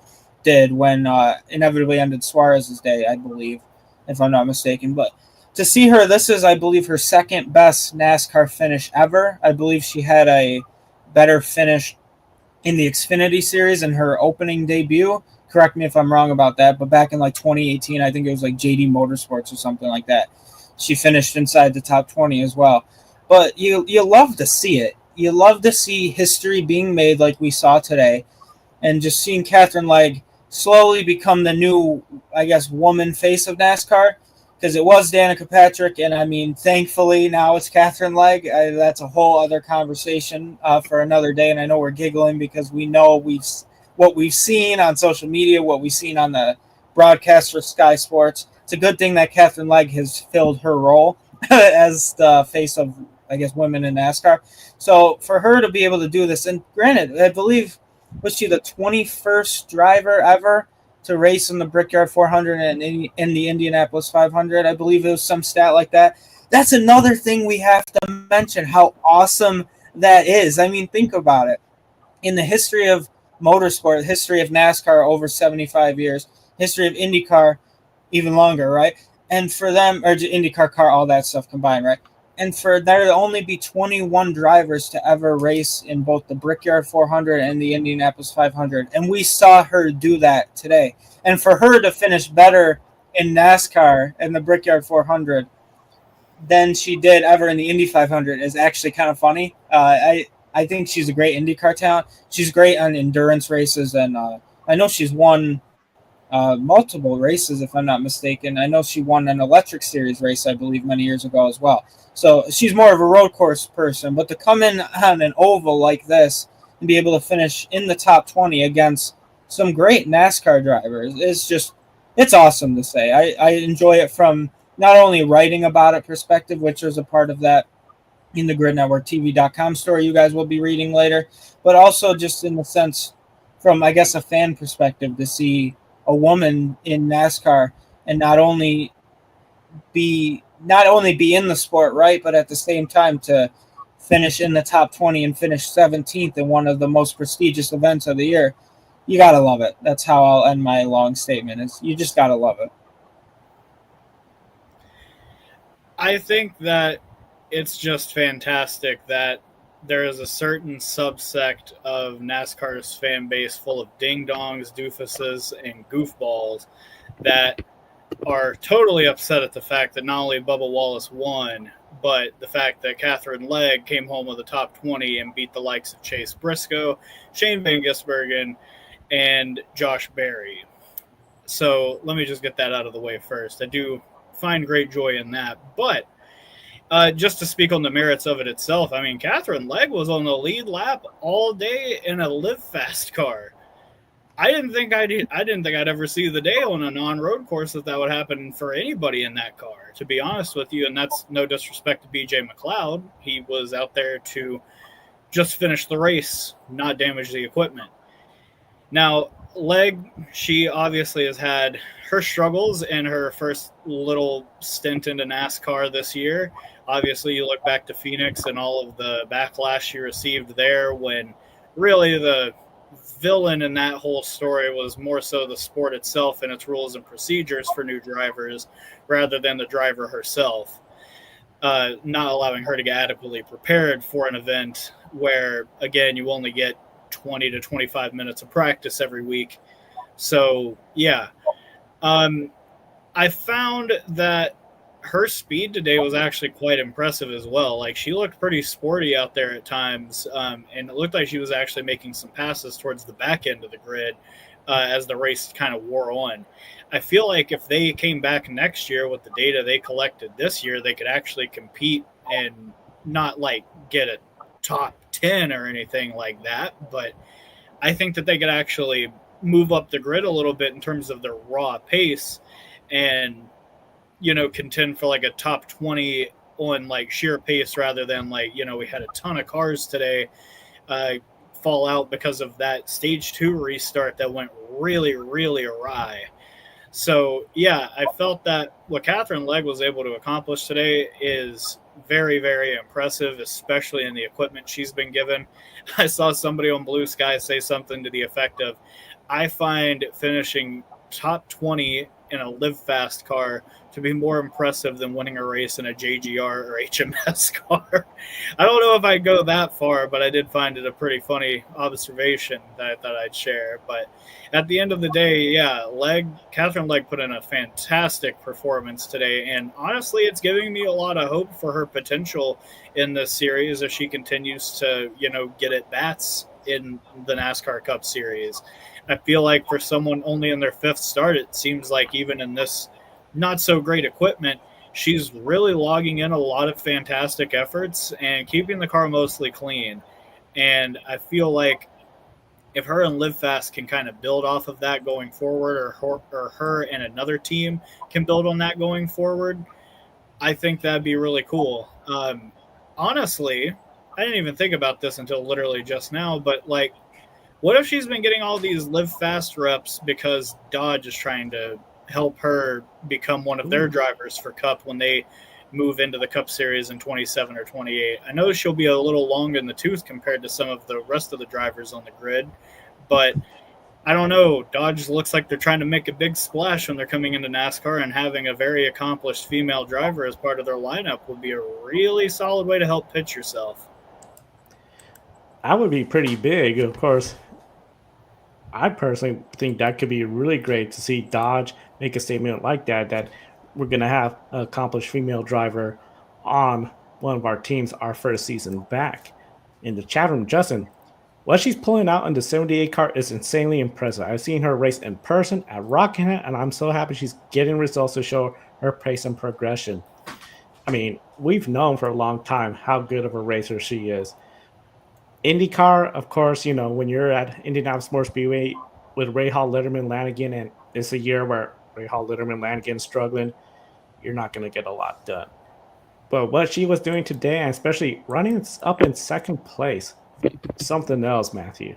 did when inevitably ended Suarez's day, I believe, if I'm not mistaken. But to see her, this is, I believe, her second best NASCAR finish ever. I believe she had a better finish in the Xfinity Series in her opening debut. Correct me if I'm wrong about that, but back in like 2018, I think it was like JD Motorsports or something like that. She finished inside the top 20 as well. But you love to see it. You love to see history being made like we saw today, and just seeing Catherine Legg slowly become the new, I guess, woman face of NASCAR, because it was Danica Patrick, and I mean, thankfully now it's Catherine Legg. That's a whole other conversation for another day, and I know we're giggling because we know what we've seen on social media, what we've seen on the broadcast for Sky Sports. It's a good thing that Catherine Legg has filled her role as the face of, I guess, women in NASCAR. So for her to be able to do this, and granted, I believe, was she the 21st driver ever to race in the Brickyard 400 and in the Indianapolis 500? I believe it was some stat like that. That's another thing we have to mention, how awesome that is. I mean, think about it. In the history of motorsport, history of NASCAR over 75 years, history of IndyCar even longer, right? And for them, or IndyCar car, all that stuff combined, right? And for there to only be 21 drivers to ever race in both the Brickyard 400 and the Indianapolis 500. And we saw her do that today. And for her to finish better in NASCAR and the Brickyard 400 than she did ever in the Indy 500 is actually kind of funny. I think she's a great IndyCar talent. She's great on endurance races, and I know she's won multiple races, if I'm not mistaken. I know she won an electric series race, I believe, many years ago as well. So she's more of a road course person. But to come in on an oval like this and be able to finish in the top 20 against some great NASCAR drivers is just, it's awesome to say. I enjoy it from not only writing about it perspective, which is a part of that in the gridnetworktv.com story you guys will be reading later, but also just in the sense from, I guess, a fan perspective to see a woman in NASCAR and not only be in the sport, right, but at the same time to finish in the top 20 and finish 17th in one of the most prestigious events of the year. You got to love it. That's how I'll end my long statement. Is you just got to love it. I think that it's just fantastic that there is a certain subsect of NASCAR's fan base full of ding-dongs, doofuses, and goofballs that are totally upset at the fact that not only Bubba Wallace won, but the fact that Catherine Legg came home with the top 20 and beat the likes of Chase Briscoe, Shane Van Gisbergen, and Josh Berry. So let me just get that out of the way first. I do find great joy in that. But just to speak on the merits of it itself, I mean, Catherine Legg was on the lead lap all day in a live fast car. I didn't think I'd ever see the day on a non-road course that would happen for anybody in that car, to be honest with you. And that's no disrespect to BJ McLeod. He was out there to just finish the race, not damage the equipment. Now, Legg, she obviously has had her struggles in her first little stint into NASCAR this year. Obviously, you look back to Phoenix and all of the backlash she received there, when really the villain in that whole story was more so the sport itself and its rules and procedures for new drivers rather than the driver herself. Not allowing her to get adequately prepared for an event where, again, you only get 20 to 25 minutes of practice every week. So, yeah. I found that her speed today was actually quite impressive as well. Like, she looked pretty sporty out there at times, and it looked like she was actually making some passes towards the back end of the grid as the race kind of wore on. I feel like if they came back next year with the data they collected this year, they could actually compete and not, like, get a top 10 or anything like that, but I think that they could actually move up the grid a little bit in terms of their raw pace and, you know, contend for like a top 20 on like sheer pace rather than like, you know, we had a ton of cars today fall out because of that stage 2 restart that went really, really awry. So, yeah, I felt that what Catherine Legg was able to accomplish today is very, very impressive, especially in the equipment she's been given. I saw somebody on Blue Sky say something to the effect of, I find finishing top 20 in a live fast car to be more impressive than winning a race in a JGR or HMS car. I don't know if I'd go that far, but I did find it a pretty funny observation that I thought I'd share. But at the end of the day, yeah, Catherine Legg put in a fantastic performance today, and honestly, it's giving me a lot of hope for her potential in this series if she continues to, get at bats in the NASCAR Cup Series. I feel like for someone only in their 5th start, it seems like even in this not so great equipment, she's really logging in a lot of fantastic efforts and keeping the car mostly clean. And I feel like if her and Live Fast can kind of build off of that going forward, or her and another team can build on that going forward, I think that'd be really cool. Honestly, I didn't even think about this until literally just now, but like, what if she's been getting all these Live Fast reps because Dodge is trying to help her become one of their drivers for Cup when they move into the Cup Series in 27 or 28? I know she'll be a little long in the tooth compared to some of the rest of the drivers on the grid, but I don't know. Dodge looks like they're trying to make a big splash when they're coming into NASCAR, and having a very accomplished female driver as part of their lineup would be a really solid way to help pitch yourself. That would be pretty big, of course. I personally think that could be really great to see Dodge make a statement like that we're going to have an accomplished female driver on one of our teams our first season back. In the chat room, Justin, what she's pulling out in the 78 car is insanely impressive. I've seen her race in person at Rockingham, and I'm so happy she's getting results to show her pace and progression. I mean, we've known for a long time how good of a racer she is. IndyCar, of course, when you're at Indianapolis Motor Speedway with Rahal, Letterman, Lanigan, and it's a year where Rahal, Letterman, Lanigan struggling, you're not going to get a lot done. But what she was doing today, and especially running up in 2nd place, something else, Matthew.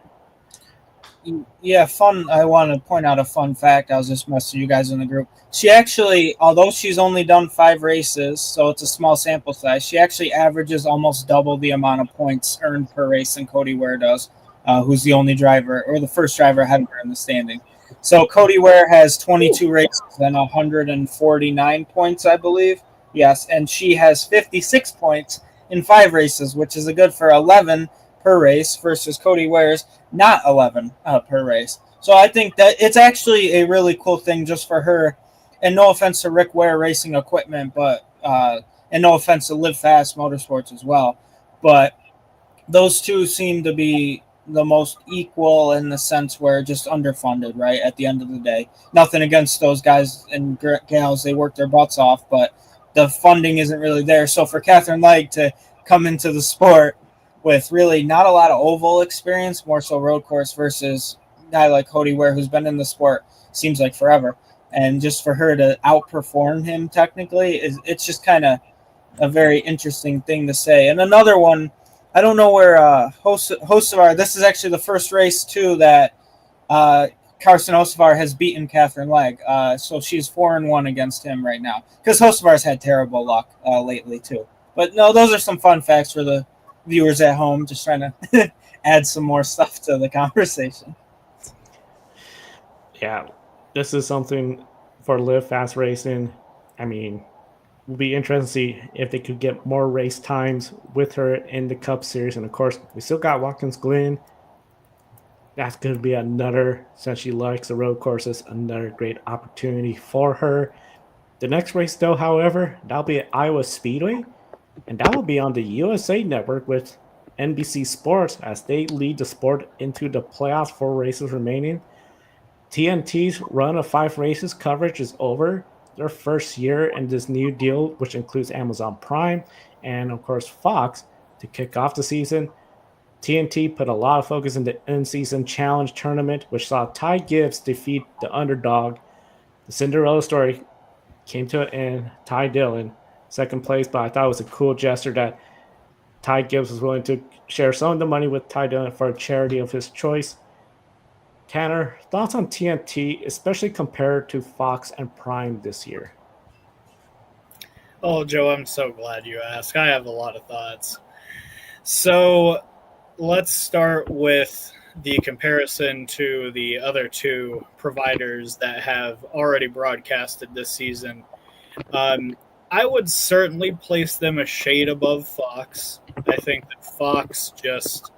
Yeah, fun. I want to point out a fun fact. I was just messaging you guys in the group. She actually, although she's only done 5 races, so it's a small sample size, she actually averages almost double the amount of points earned per race than Cody Ware does, who's the only driver, or the first driver ahead of her in the standing. So Cody Ware has 22 races and 149 points, I believe. Yes, and she has 56 points in 5 races, which is a good for 11 per race versus Cody Ware's not 11 per race. So I think that it's actually a really cool thing just for her. And no offense to Rick Ware Racing Equipment, but and no offense to Live Fast Motorsports as well. But those two seem to be the most equal in the sense where just underfunded, right? At the end of the day, nothing against those guys and gals. They work their butts off, but the funding isn't really there. So for Catherine Legg to come into the sport with really not a lot of oval experience, more so road course, versus a guy like Cody Ware, who's been in the sport, seems like forever. And just for her to outperform him technically, it's just kind of a very interesting thing to say. And another one, I don't know where Hocevar, this is actually the first race, too, that Carson Hocevar has beaten Catherine Legg. So she's 4-1 against him right now. Because Hocevar's had terrible luck lately, too. But no, those are some fun facts for the viewers at home, just trying to add some more stuff to the conversation. Yeah, this is something for Live Fast Racing. I mean, it'll be interesting to see if they could get more race times with her in the Cup Series. And of course, we still got Watkins Glen. That's going to be another, since she likes the road courses, another great opportunity for her. The next race, though, however, that'll be at Iowa Speedway. And that will be on the USA Network with NBC Sports as they lead the sport into the playoffs, 4 races remaining. TNT's run of 5 races coverage is over. Their first year in this new deal, which includes Amazon Prime and, of course, Fox, to kick off the season. TNT put a lot of focus in the in-season challenge tournament, which saw Ty Gibbs defeat the underdog. The Cinderella story came to an end. Ty Dillon, 2nd place, but I thought it was a cool gesture that Ty Gibbs was willing to share some of the money with Ty Dillon for a charity of his choice. Tanner, thoughts on TNT, especially compared to Fox and Prime this year? Oh, Joe, I'm so glad you asked. I have a lot of thoughts. So let's start with the comparison to the other two providers that have already broadcasted this season, I would certainly place them a shade above Fox. I think that Fox just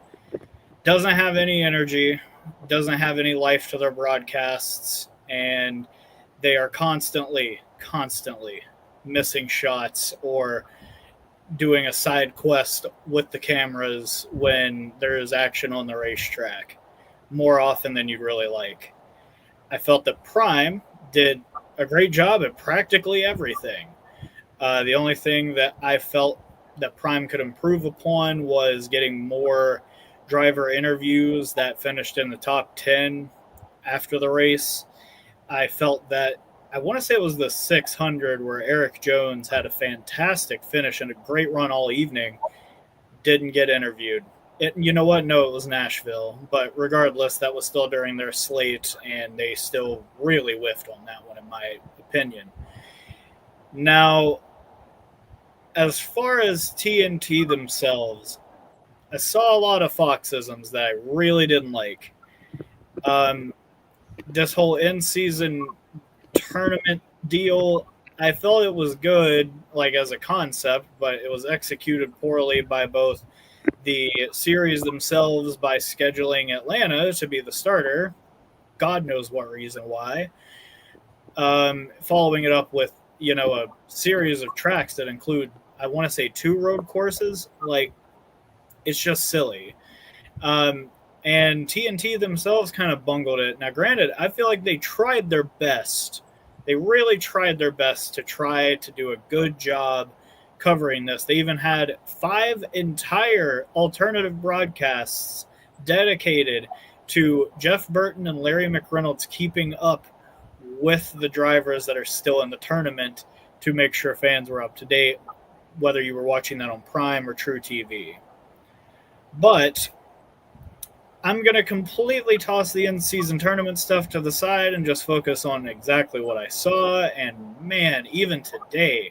doesn't have any energy, doesn't have any life to their broadcasts, and they are constantly missing shots or doing a side quest with the cameras when there is action on the racetrack more often than you'd really like. I felt that Prime did a great job at practically everything. The only thing that I felt that Prime could improve upon was getting more driver interviews that finished in the top 10 after the race. I felt that, I want to say it was the 600 where Eric Jones had a fantastic finish and a great run all evening, didn't get interviewed. You know what? No, it was Nashville. But regardless, that was still during their slate, and they still really whiffed on that one, in my opinion. Now, as far as TNT themselves, I saw a lot of Foxisms that I really didn't like. This whole in-season tournament deal, I felt it was good, like as a concept, but it was executed poorly by both the series themselves by scheduling Atlanta to be the starter. God knows what reason why. Following it up with, a series of tracks that include, I want to say, 2 road courses. Like, it's just silly. And TNT themselves kind of bungled it. Now, granted, I feel like they tried their best. They really tried their best to try to do a good job covering this. They even had 5 entire alternative broadcasts dedicated to Jeff Burton and Larry McReynolds keeping up with the drivers that are still in the tournament to make sure fans were up to date, whether you were watching that on Prime or True TV. But I'm going to completely toss the in-season tournament stuff to the side and just focus on exactly what I saw. And man, even today,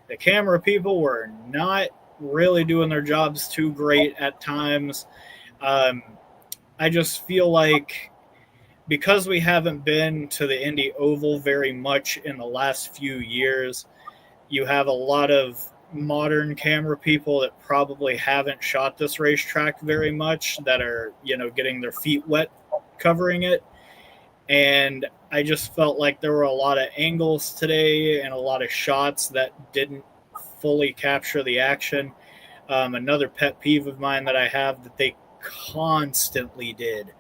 the camera people were not really doing their jobs too great at times. I just feel like because we haven't been to the Indy Oval very much in the last few years, you have a lot of modern camera people that probably haven't shot this racetrack very much that are, getting their feet wet covering it. And I just felt like there were a lot of angles today and a lot of shots that didn't fully capture the action. Another pet peeve of mine that I have that they constantly did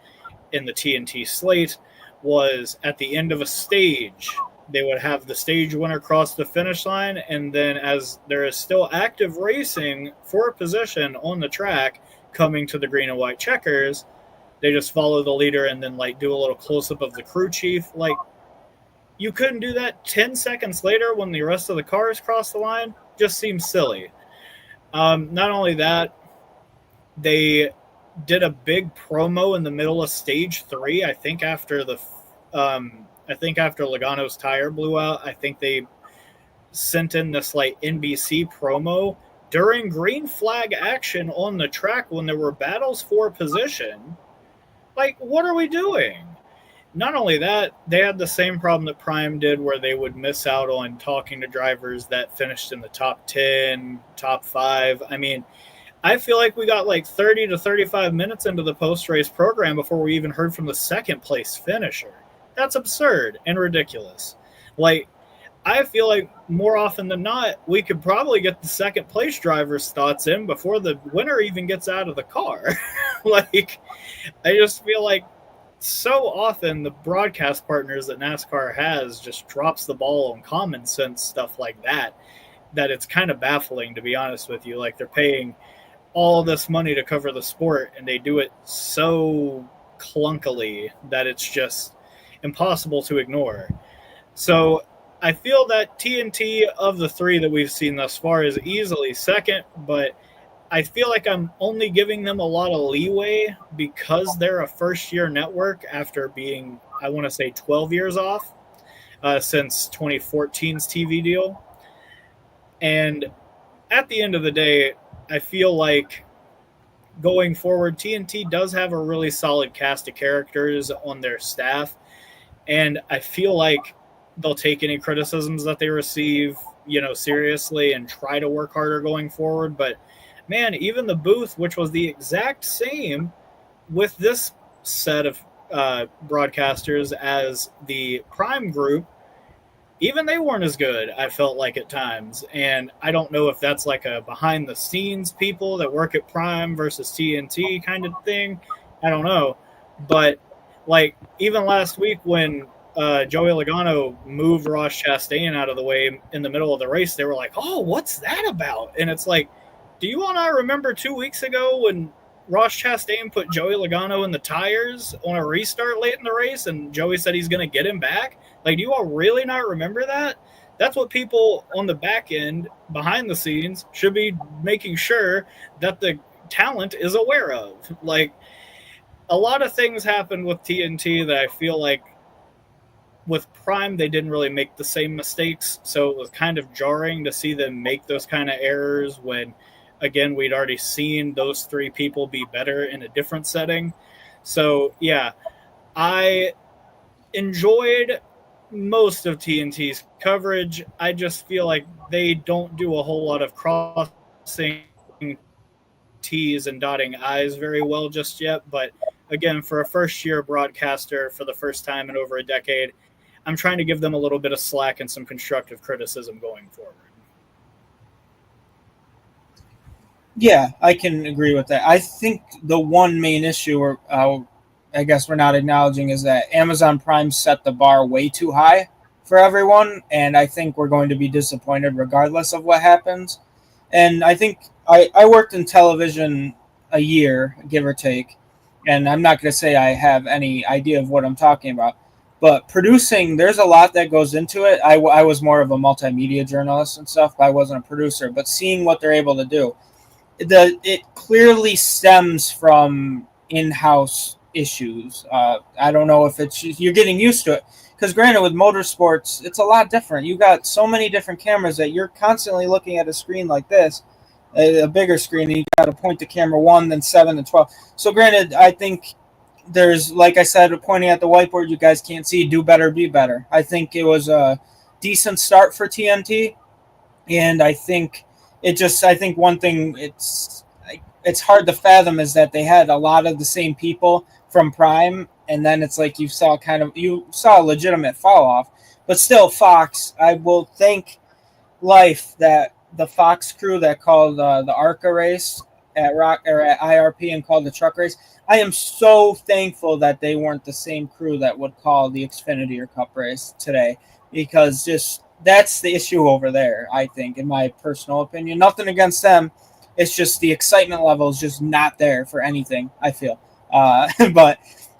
in the TNT slate was at the end of a stage, they would have the stage winner cross the finish line, and then as there is still active racing for a position on the track coming to the green and white checkers, they just follow the leader and then do a little close-up of the crew chief. You couldn't do that 10 seconds later when the rest of the cars cross the line. Just seems silly. Not only that, they did a big promo in the middle of stage 3. I think after Logano's tire blew out, I think they sent in this NBC promo during green flag action on the track when there were battles for position. What are we doing? Not only that, they had the same problem that Prime did where they would miss out on talking to drivers that finished in the top 10, top 5. I mean, I feel like we got 30 to 35 minutes into the post-race program before we even heard from the second place finisher. That's absurd and ridiculous. I feel like more often than not, we could probably get the second place driver's thoughts in before the winner even gets out of the car. I just feel like so often the broadcast partners that NASCAR has just drops the ball on common sense stuff like that it's kind of baffling, to be honest with you. They're paying all this money to cover the sport, and they do it so clunkily that it's just impossible to ignore. So I feel that TNT, of the 3 that we've seen thus far, is easily second, but I feel like I'm only giving them a lot of leeway because they're a first-year network after being, I want to say, 12 years off since 2014's TV deal. And at the end of the day, I feel like going forward, TNT does have a really solid cast of characters on their staff, and I feel like they'll take any criticisms that they receive, seriously and try to work harder going forward. But man, even the booth, which was the exact same with this set of broadcasters as the Prime group, even they weren't as good, I felt like at times. And I don't know if that's like a behind the scenes people that work at Prime versus TNT kind of thing. I don't know. But like even last week when Joey Logano moved Ross Chastain out of the way in the middle of the race, they were like, oh, what's that about? And it's like, do you all not remember 2 weeks ago when Ross Chastain put Joey Logano in the tires on a restart late in the race and Joey said he's going to get him back? Like, do you all really not remember that? That's what people on the back end, behind the scenes, should be making sure that the talent is aware of. Like, a lot of things happened with TNT that I feel like with Prime, they didn't really make the same mistakes. So it was kind of jarring to see them make those kind of errors when, again, we'd already seen those three people be better in a different setting. So, yeah, I enjoyed most of TNT's coverage. I just feel like they don't do a whole lot of crossing T's and dotting I's very well just yet. But again, for a first-year broadcaster for the first time in over a decade, I'm trying to give them a little bit of slack and some constructive criticism going forward. Yeah, I can agree with that. I think the one main issue, or I guess we're not acknowledging, is that Amazon Prime set the bar way too high for everyone, and I think we're going to be disappointed regardless of what happens. And I think I worked in television a year, give or take, and I'm not going to say I have any idea of what I'm talking about. But producing, there's a lot that goes into it. I was more of a multimedia journalist and stuff, but I wasn't a producer. But seeing what they're able to do, it clearly stems from in-house issues. I don't know if it's you're getting used to it. Because granted, with motorsports, it's a lot different. You got so many different cameras that you're constantly looking at a screen like this, a bigger screen, and you got to point to camera 1, then 7, then 12. So granted, I think there's, like I said, pointing at the whiteboard you guys can't see, do better, be better. I think it was a decent start for TNT, and I think one thing it's hard to fathom is that they had a lot of the same people from Prime, and then it's like you saw a legitimate fall off. But still, Fox, I will thank life that the Fox crew that called the ARCA race at IRP and called the truck race, I am so thankful that they weren't the same crew that would call the Xfinity or Cup race today, because just that's the issue over there, I think, in my personal opinion. Nothing against them. It's just the excitement level is just not there for anything, I feel. But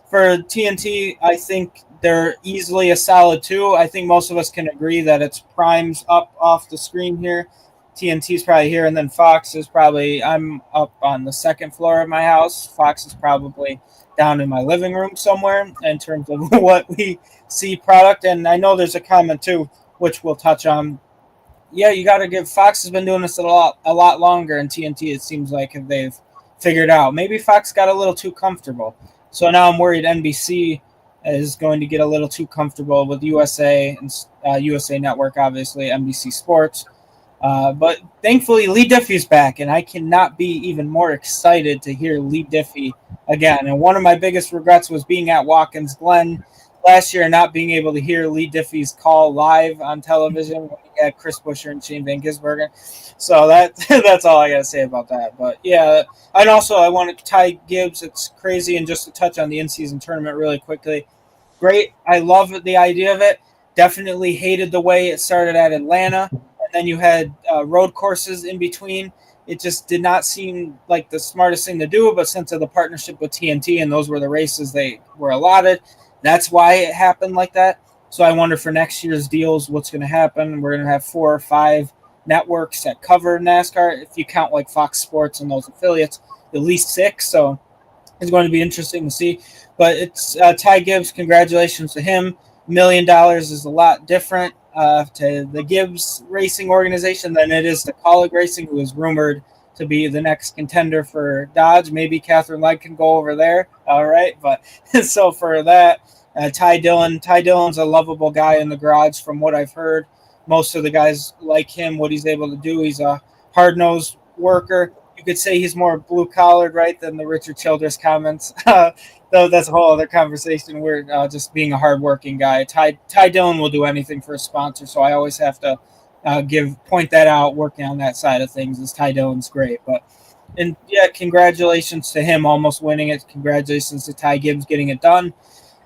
for TNT, I think they're easily a solid 2. I think most of us can agree that it's Prime's up off the screen here. TNT's probably here, and then Fox is probably, I'm up on the second floor of my house. Fox is probably down in my living room somewhere in terms of what we see product. And I know there's a comment too, which we'll touch on. Yeah, you got to give, Fox has been doing this a lot longer, and TNT, it seems like they've figured out. Maybe Fox got a little too comfortable. So now I'm worried NBC is going to get a little too comfortable with USA and USA Network, obviously, NBC Sports. But thankfully, Lee Diffey's back, and I cannot be even more excited to hear Lee Diffey again. And one of my biggest regrets was being at Watkins Glen last year and not being able to hear Lee Diffey's call live on television when he had Chris Buescher and Shane Van Gisbergen. So that's all I got to say about that. But yeah, and also I wanted Ty Gibbs. It's crazy, and just to touch on the in-season tournament really quickly. Great. I love the idea of it. Definitely hated the way it started at Atlanta. And then you had road courses in between. It just did not seem like the smartest thing to do, but since of the partnership with TNT and those were the races they were allotted, that's why it happened like that. So I wonder for next year's deals what's going to happen. We're going to have 4 or 5 networks that cover NASCAR. If you count like Fox Sports and those affiliates, at least 6. So it's going to be interesting to see. But it's Ty Gibbs. Congratulations to him. $1 million is a lot different to the Gibbs Racing organization than it is to Colleague Racing, who is rumored to be the next contender for Dodge. Maybe Catherine Light can go over there. All right. But so for that, Ty Dillon's a lovable guy in the garage from what I've heard. Most of the guys like him, what he's able to do. He's a hard-nosed worker. You could say he's more blue-collared, right, than the Richard Childress comments. Though that's a whole other conversation. We're just being a hardworking guy. Ty Dillon will do anything for a sponsor, so I always have to point that out. Working on that side of things is Ty Dillon's great, and yeah, congratulations to him almost winning it. Congratulations to Ty Gibbs getting it done.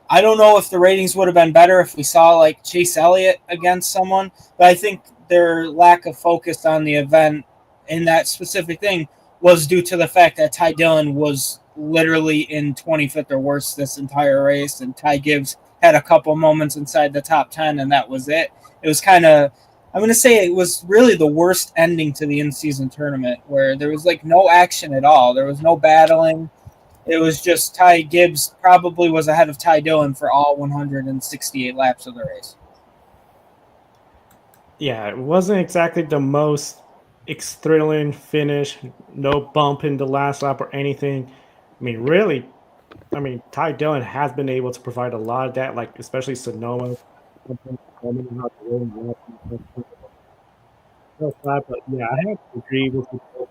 I don't know if the ratings would have been better if we saw like Chase Elliott against someone, but I think their lack of focus on the event in that specific thing was due to the fact that Ty Dillon was literally in 25th or worse this entire race, and Ty Gibbs had a couple moments inside the top 10, and that was it. It was kind of, I'm going to say it was really the worst ending to the in-season tournament, where there was like no action at all. There was no battling. It was just Ty Gibbs probably was ahead of Ty Dillon for all 168 laps of the race. Yeah, it wasn't exactly the most thrilling finish. No bump in the last lap or anything. I mean, really, Ty Dillon has been able to provide a lot of that, like especially Sonoma. But yeah, I have to agree with you.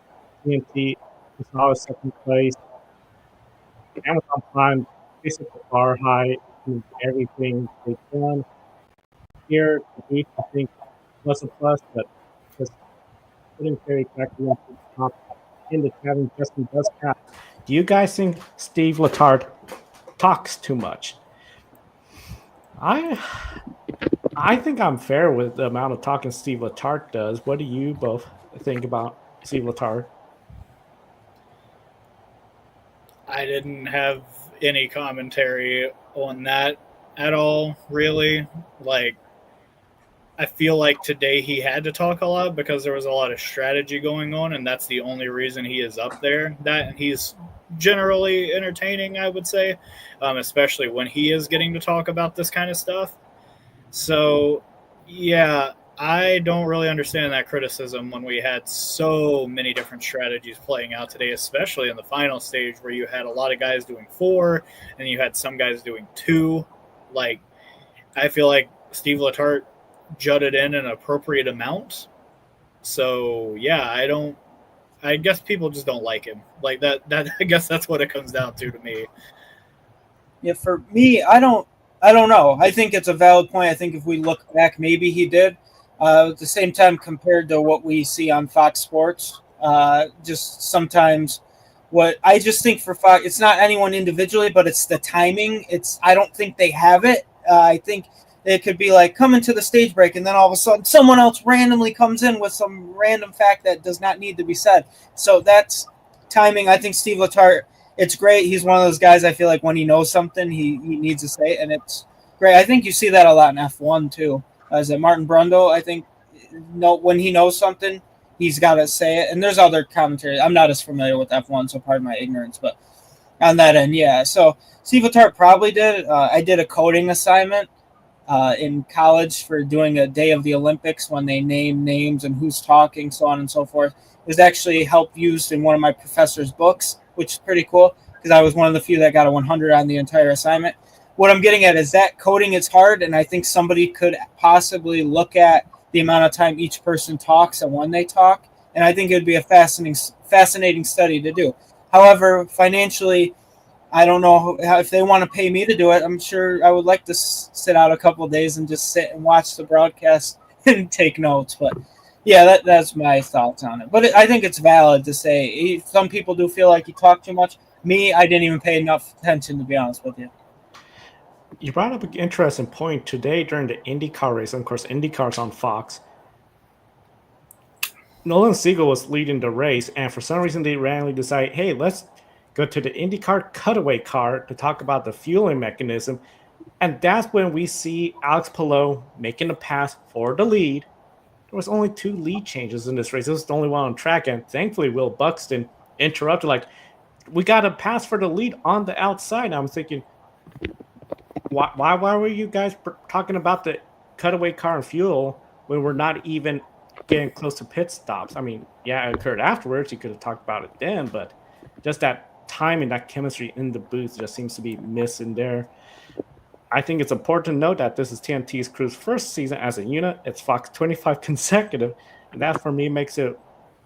TNT is always second place. Amazon Prime basically bar high in everything they've done. Here, I think plus a plus, but just putting Terry correctly up to the top in the cabin. Justin does pass. Do you guys think Steve Letarte talks too much? I think I'm fair with the amount of talking Steve Letarte does. What do you both think about Steve Letarte? I didn't have any commentary on that at all, really. Like, I feel like today he had to talk a lot because there was a lot of strategy going on, and that's the only reason he is up there. That he's generally entertaining, I would say, especially when he is getting to talk about this kind of stuff. So, yeah, I don't really understand that criticism when we had so many different strategies playing out today, especially in the final stage where you had a lot of guys doing 4 and you had some guys doing 2. Like, I feel like Steve Letarte jutted in an appropriate amount. So, yeah, I guess people just don't like him. Like that I guess that's what it comes down to me. Yeah, for me, I don't know. I think it's a valid point. I think if we look back, maybe he did. At the same time, compared to what we see on Fox Sports, just sometimes what I just think for Fox, it's not anyone individually, but it's the timing. I don't think they have it. I think it could be like coming to the stage break, and then all of a sudden someone else randomly comes in with some random fact that does not need to be said. So that's timing. I think Steve Letarte, it's great. He's one of those guys, I feel like when he knows something, he needs to say it, and it's great. I think you see that a lot in F1 too. Is it Martin Brundle? I think when he knows something, he's got to say it. And there's other commentary. I'm not as familiar with F1, so pardon my ignorance. But on that end, yeah. So Steve Letarte probably did. I did a coding assignment in college for doing a day of the Olympics when they name names and who's talking, so on and so forth. It was actually help used in one of my professor's books, which is pretty cool because I was one of the few that got a 100 on the entire assignment. What I'm getting at is that coding is hard, and I think somebody could possibly look at the amount of time each person talks and when they talk, and I think it would be a fascinating study to do. However, financially, I don't know if they want to pay me to do it. I'm sure I would like to sit out a couple of days and just sit and watch the broadcast and take notes. But, yeah, that's my thoughts on it. But I think it's valid to say some people do feel like he talked too much. Me, I didn't even pay enough attention, to be honest with you. You brought up an interesting point today during the IndyCar race. And of course, IndyCar's on Fox. Nolan Siegel was leading the race, and for some reason they randomly decided, hey, let's go to the IndyCar cutaway car to talk about the fueling mechanism. And that's when we see Alex Palou making a pass for the lead. There was only 2 lead changes in this race. This was the only one on track, and thankfully Will Buxton interrupted, like, we got a pass for the lead on the outside. And I'm thinking, why were you guys talking about the cutaway car and fuel when we're not even getting close to pit stops. I mean, yeah, it occurred afterwards. You could have talked about it then, but just that time and that chemistry in the booth just seems to be missing there. I think it's important to note that this is TNT's crew's first season as a unit. It's Fox 25 consecutive, and that for me makes it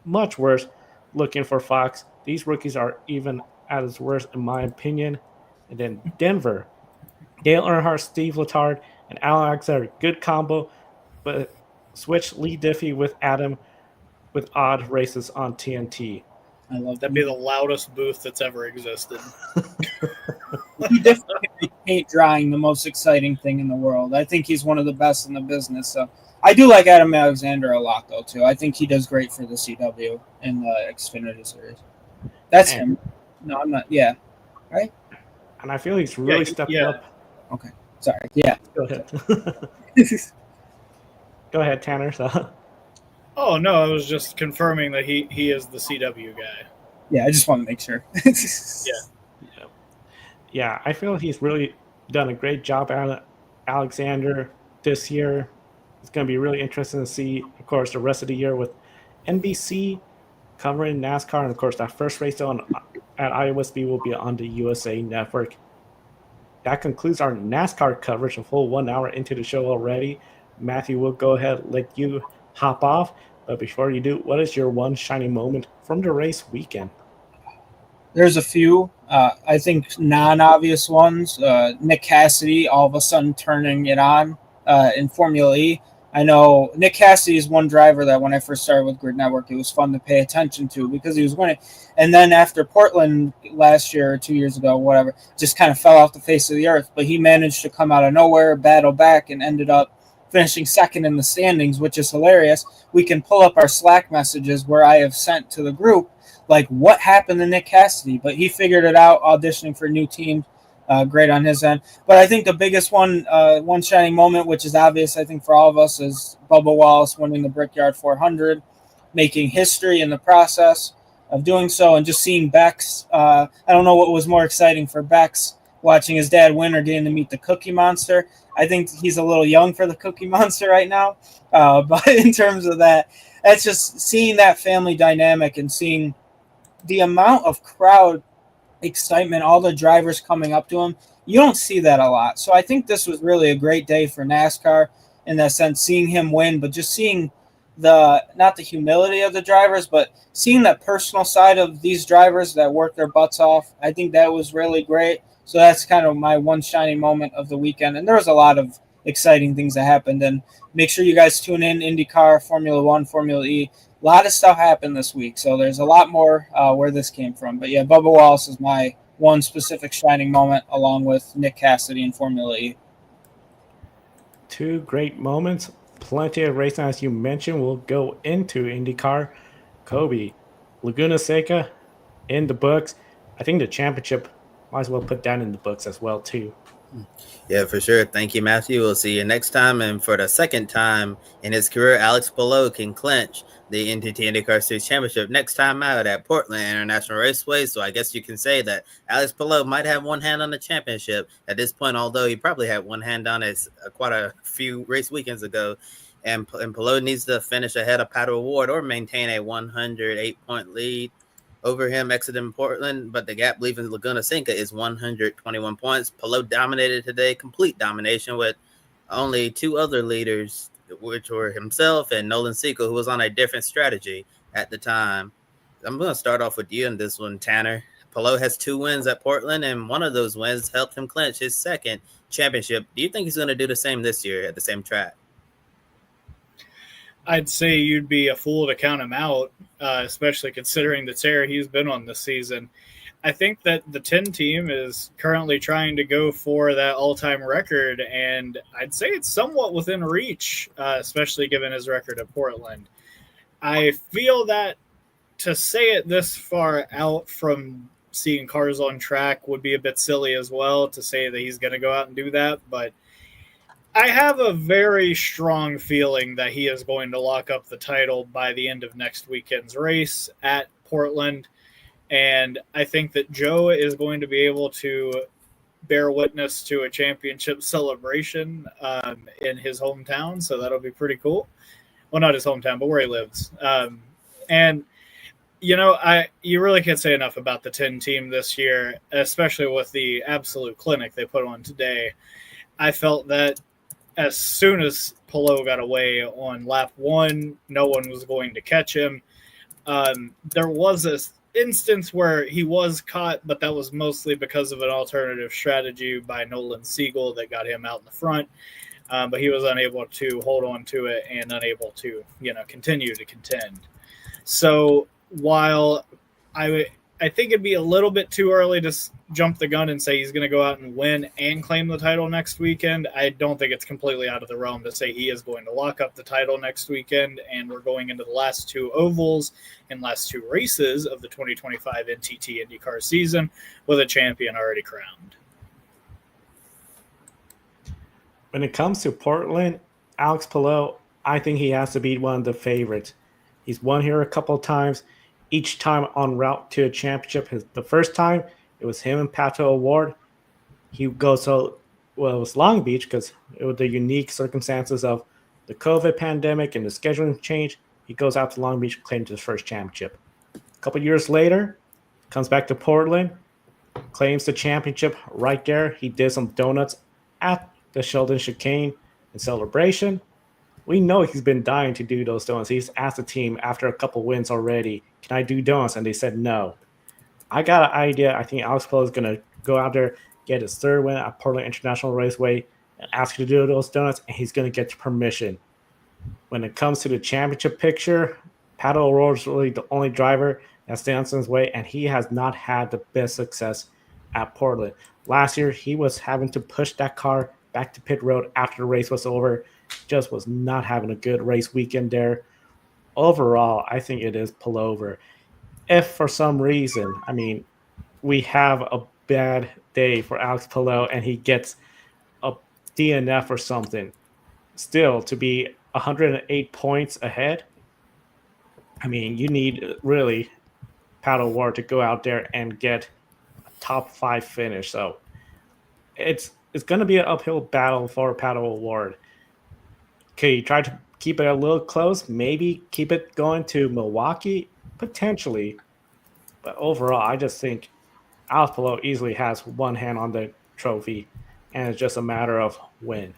much worse looking for Fox. These rookies are even at its worst, in my opinion. And then Denver, Dale Earnhardt, Steve Letard, and Alex are a good combo, but switch Lee Diffie with Adam with odd races on TNT. I love That'd be the loudest booth that's ever existed. He definitely can make paint drying the most exciting thing in the world. I think he's one of the best in the business. So I do like Adam Alexander a lot, though, too. I think he does great for the CW in the Xfinity Series. That's him. No, I'm not. Yeah. Right? And I feel he's really stepped up. Okay. Sorry. Yeah. Go ahead. Go ahead, Tanner. So. Oh, no, I was just confirming that he is the CW guy. Yeah, I just want to make sure. Yeah, I feel he's really done a great job at Alexander this year. It's going to be really interesting to see, of course, the rest of the year with NBC covering NASCAR. And, of course, that first race at Iowa Speed will be on the USA Network. That concludes our NASCAR coverage, a full 1 hour into the show already. Matthew, we'll go ahead and let you hop off. But before you do, what is your one shining moment from the race weekend? There's a few, I think, non-obvious ones. Nick Cassidy all of a sudden turning it on in Formula E. I know Nick Cassidy is one driver that when I first started with Grid Network, it was fun to pay attention to because he was winning. And then after Portland last year or 2 years ago, whatever, just kind of fell off the face of the earth. But he managed to come out of nowhere, battle back, and ended up finishing second in the standings, which is hilarious. We can pull up our Slack messages where I have sent to the group, like, what happened to Nick Cassidy? But he figured it out, auditioning for a new team. Great on his end. But I think the biggest one shining moment, which is obvious, I think, for all of us, is Bubba Wallace winning the Brickyard 400, making history in the process of doing so, and just seeing Bex. I don't know what was more exciting for Bex, watching his dad win or getting to meet the Cookie Monster. I think he's a little young for the Cookie Monster right now. But in terms of that, that's just seeing that family dynamic and seeing the amount of crowd excitement, all the drivers coming up to him. You don't see that a lot. So I think this was really a great day for NASCAR in that sense, seeing him win, but just seeing not the humility of the drivers, but seeing that personal side of these drivers that work their butts off. I think that was really great. So that's kind of my one shining moment of the weekend. And there was a lot of exciting things that happened. And make sure you guys tune in, IndyCar, Formula One, Formula E. A lot of stuff happened this week. So there's a lot more where this came from. But, yeah, Bubba Wallace is my one specific shining moment, along with Nick Cassidy in Formula E. Two great moments. Plenty of racing, as you mentioned. We'll go into IndyCar. Kobe, Laguna Seca in the books. I think the championship, might as well put that in the books as well, too. Yeah, for sure. Thank you, Matthew. We'll see you next time. And for the second time in his career, Alex Palou can clinch the NTT INDYCAR Series Championship next time out at Portland International Raceway. So I guess you can say that Alex Palou might have one hand on the championship at this point, although he probably had one hand on it quite a few race weekends ago. And Palou needs to finish ahead of Pato O'Ward or maintain a 108-point lead over him exiting Portland, but the gap leaving Laguna Seca is 121 points. Palou dominated today, complete domination, with only two other leaders, which were himself and Nolan Seco, who was on a different strategy at the time. I'm going to start off with you in this one, Tanner. Palou has 2 wins at Portland, and one of those wins helped him clinch his second championship. Do you think he's going to do the same this year at the same track? I'd say you'd be a fool to count him out, especially considering the tear he's been on this season. I think that the 10 team is currently trying to go for that all-time record, and I'd say it's somewhat within reach, especially given his record at Portland. I feel that to say it this far out from seeing cars on track would be a bit silly as well, to say that he's going to go out and do that, but I have a very strong feeling that he is going to lock up the title by the end of next weekend's race at Portland. And I think that Joe is going to be able to bear witness to a championship celebration in his hometown. So that'll be pretty cool. well, not his hometown, but where he lives. And you really can't say enough about the 10 team this year, especially with the absolute clinic they put on today. I felt that as soon as Palou got away on lap 1, no one was going to catch him. There was this instance where he was caught, but that was mostly because of an alternative strategy by Nolan Siegel that got him out in the front. But he was unable to hold on to it and unable to, continue to contend. So while I think it'd be a little bit too early to jump the gun and say he's going to go out and win and claim the title next weekend, I don't think it's completely out of the realm to say he is going to lock up the title next weekend, and we're going into the last 2 ovals and last 2 races of the 2025 NTT IndyCar season with a champion already crowned. When it comes to Portland, Alex Palou, I think he has to be one of the favorites. He's won here a couple of times, each time en route to a championship. The first time, it was him and Pato O'Ward. He goes to, it was Long Beach because it was the unique circumstances of the COVID pandemic and the scheduling change. He goes out to Long Beach, claims his first championship. A couple years later, comes back to Portland, claims the championship right there. He did some donuts at the Sheldon Chicane in celebration. We know he's been dying to do those donuts. He's asked the team after a couple wins already, can I do donuts? And they said no. I got an idea. I think Alex Palou is going to go out there, get his 3rd win at Portland International Raceway, and ask you to do those donuts, and he's going to get permission. When it comes to the championship picture, Pato O'Ward is really the only driver that stands in his way, and he has not had the best success at Portland. Last year, he was having to push that car back to pit road after the race was over. Just was not having a good race weekend there. Overall, I think it is Palou. If for some reason, we have a bad day for Alex Palou and he gets a DNF or something, still to be 108 points ahead, you need really Pato O'Ward to go out there and get a top 5 finish. So it's going to be an uphill battle for Pato O'Ward. Okay, try to keep it a little close, maybe keep it going to Milwaukee, potentially. But overall, I just think Alex Palou easily has one hand on the trophy, and it's just a matter of when.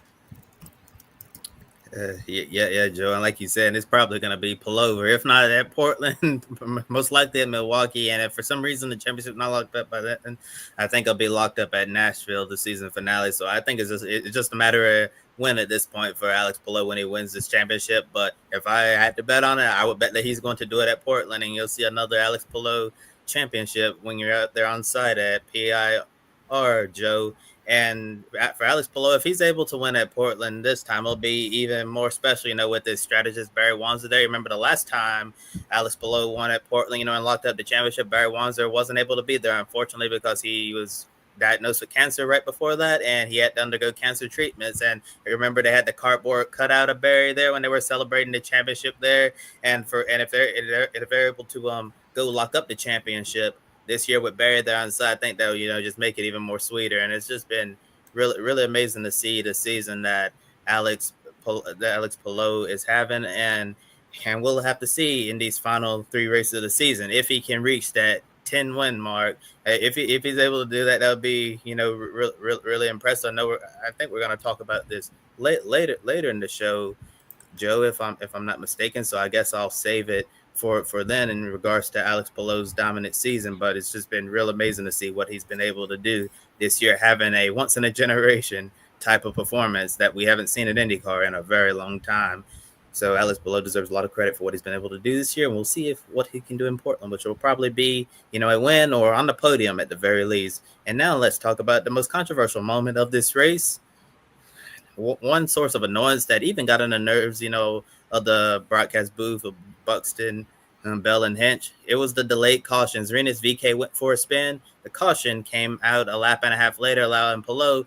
Yeah, Joe. And like you said, it's probably going to be Palou, if not at Portland, most likely at Milwaukee. And if for some reason the championship's not locked up by that, then I think it'll be locked up at Nashville, the season finale. So I think it's just a matter of when at this point for Alex Palou when he wins this championship. But if I had to bet on it, I would bet that he's going to do it at Portland, and you'll see another Alex Palou championship when you're out there on site at PIR, Joe. And for Alex Palou, if he's able to win at Portland this time, it'll be even more special, with his strategist Barry Wanzer there. Remember the last time Alex Palou won at Portland, and locked up the championship, Barry Wanzer wasn't able to be there, unfortunately, because he was diagnosed with cancer right before that, and he had to undergo cancer treatments. And remember, they had the cardboard cutout of Barry there when they were celebrating the championship there. And if they're able to go lock up the championship this year with Barry there on the side, I think that will, just make it even more sweeter. And it's just been really, really amazing to see the season that Alex Palou is having. And we'll have to see in these final 3 races of the season if he can reach that 10-win mark. If he's able to do that, that would be, really impressive. I think we're going to talk about this later in the show, Joe, if I'm not mistaken. So I guess I'll save it for then in regards to Alex Palou's dominant season. But it's just been real amazing to see what he's been able to do this year, having a once in a generation type of performance that we haven't seen at IndyCar in a very long time. So Alex Palou deserves a lot of credit for what he's been able to do this year, and we'll see what he can do in Portland, which will probably be, a win or on the podium at the very least. And now let's talk about the most controversial moment of this race. One source of annoyance that even got on the nerves, of the broadcast booth of Buxton, Bell, and Hinch. It was the delayed cautions. Rinus VK went for a spin. The caution came out a lap and a half later, allowing Palou,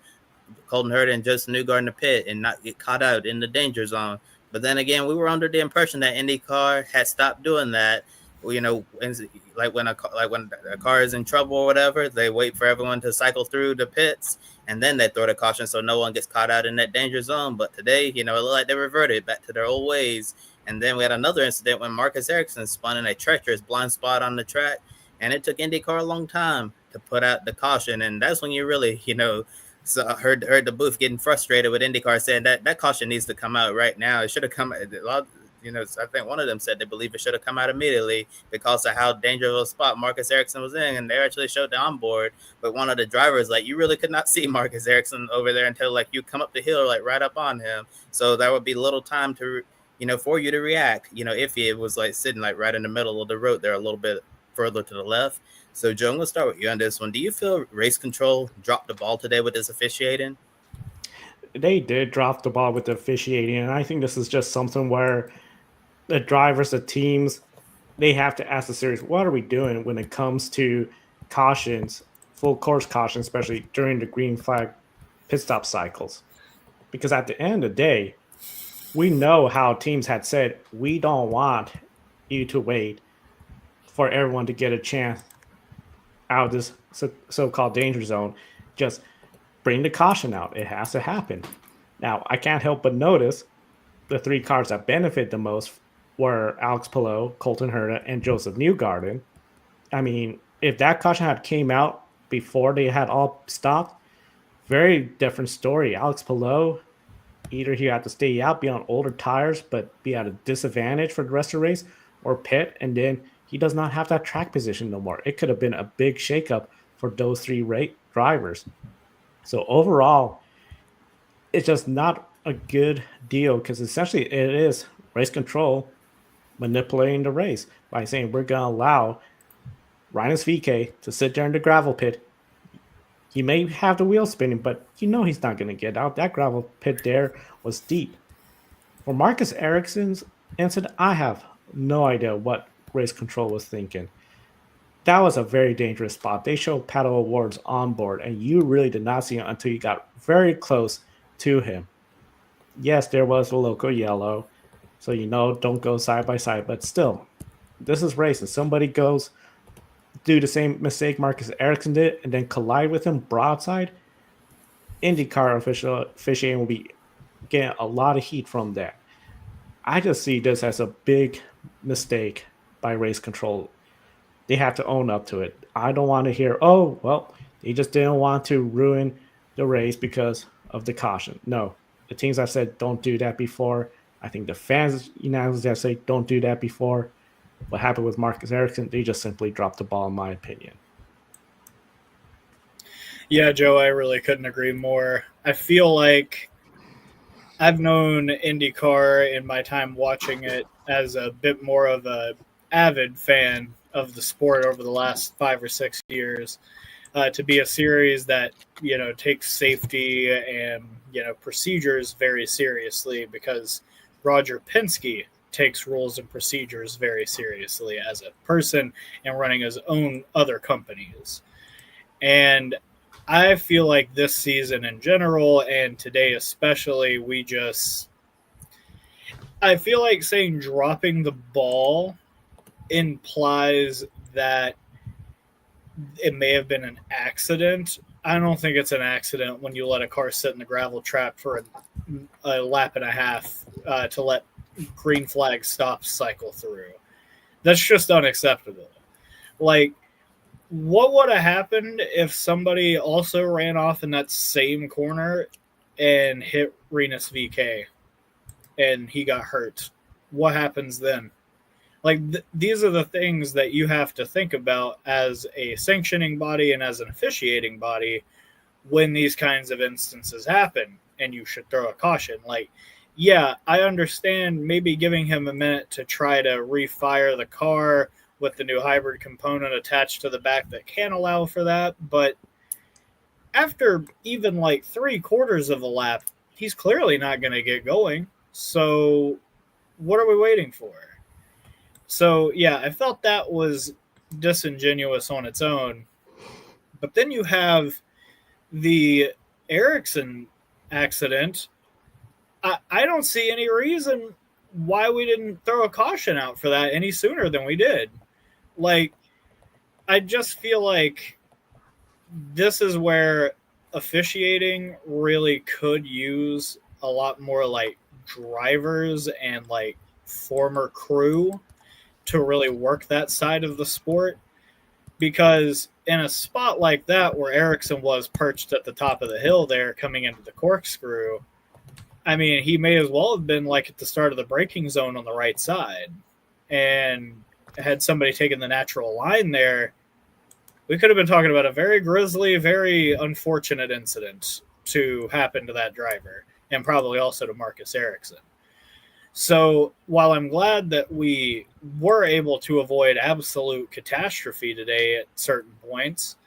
Colton Herta, and Joseph Newgarden to pit and not get caught out in the danger zone. But then again, we were under the impression that IndyCar had stopped doing that. Like when a car is in trouble or whatever, they wait for everyone to cycle through the pits, and then they throw the caution so no one gets caught out in that danger zone. But today, it looked like they reverted back to their old ways, And then we had another incident when Marcus Ericsson spun in a treacherous blind spot on the track, and it took IndyCar a long time to put out the caution. And that's when you really, so I heard the booth getting frustrated with IndyCar saying that caution needs to come out right now. It should have come. I think one of them said they believe it should have come out immediately because of how dangerous of a spot Marcus Ericsson was in. And they actually showed the onboard, but one of the drivers, like, you really could not see Marcus Ericsson over there until like you come up the hill, like right up on him. So there would be little time to, for you to react, if he was like sitting like right in the middle of the road there a little bit further to the left. So Joe, we'll start with you on this one. Do you feel race control dropped the ball today with this officiating? They did drop the ball with the officiating, and I think this is just something where the drivers, the teams, they have to ask the series, what are we doing when it comes to cautions, full course caution, especially during the green flag pit stop cycles? Because at the end of the day, we know how teams had said, we don't want you to wait for everyone to get a chance out of this so-called danger zone. Just bring the caution out. It has to happen. Now, I can't help but notice the three cars that benefit the most were Alex Palou, Colton Herta, and Joseph Newgarden. I mean, if that caution had came out before they had all stopped, very different story. Alex Palou, either he had to stay out, be on older tires, but be at a disadvantage for the rest of the race, or pit, and then he does not have that track position no more. It could have been a big shakeup for those three drivers. So overall, it's just not a good deal because essentially it is race control manipulating the race by saying we're going to allow Rinus VeeKay to sit there in the gravel pit. He may have the wheel spinning, but he's not going to get out. That gravel pit there was deep. For Marcus Ericsson's incident, I have no idea what race control was thinking. That was a very dangerous spot. They showed Pato O'Ward's onboard, and you really did not see him until you got very close to him. Yes, there was a local yellow, so don't go side by side, but still, this is racing. Somebody goes do the same mistake Marcus Ericsson did and then collide with him broadside. IndyCar officiating will be getting a lot of heat from that. I just see this as a big mistake by race control. They have to own up to it. I don't want to hear, they just didn't want to ruin the race because of the caution. No, the teams have said don't do that before. I think the fans unanimously have said don't do that before. What happened with Marcus Ericsson, they just simply dropped the ball, in my opinion. Yeah, Joe, I really couldn't agree more. I feel like I've known IndyCar in my time watching it as a bit more of a avid fan of the sport over the last 5 or 6 years, to be a series that takes safety and procedures very seriously, because Roger Penske takes rules and procedures very seriously as a person and running his own other companies. And I feel like this season in general, and today especially, I feel like saying dropping the ball implies that it may have been an accident. I don't think it's an accident when you let a car sit in the gravel trap for a lap and a half to let green flag stops cycle through. That's just unacceptable. Like, what would have happened if somebody also ran off in that same corner and hit Rinus VeeKay and he got hurt? What happens then? Like, these are the things that you have to think about as a sanctioning body and as an officiating body when these kinds of instances happen, and you should throw a caution. Like, yeah, I understand maybe giving him a minute to try to refire the car with the new hybrid component attached to the back that can allow for that, but after even like 3/4 of a lap, he's clearly not going to get going. So what are we waiting for? So, yeah, I felt that was disingenuous on its own. But then you have the Ericsson accident. I don't see any reason why we didn't throw a caution out for that any sooner than we did. Like, I just feel like this is where officiating really could use a lot more, like, drivers and, like, former crew to really work that side of the sport, because in a spot like that where Ericsson was perched at the top of the hill there coming into the corkscrew, I mean, he may as well have been like at the start of the braking zone on the right side. And had somebody taken the natural line there, we could have been talking about a very grisly, very unfortunate incident to happen to that driver, and probably also to Marcus Ericsson. So while I'm glad that we were able to avoid absolute catastrophe today at certain points,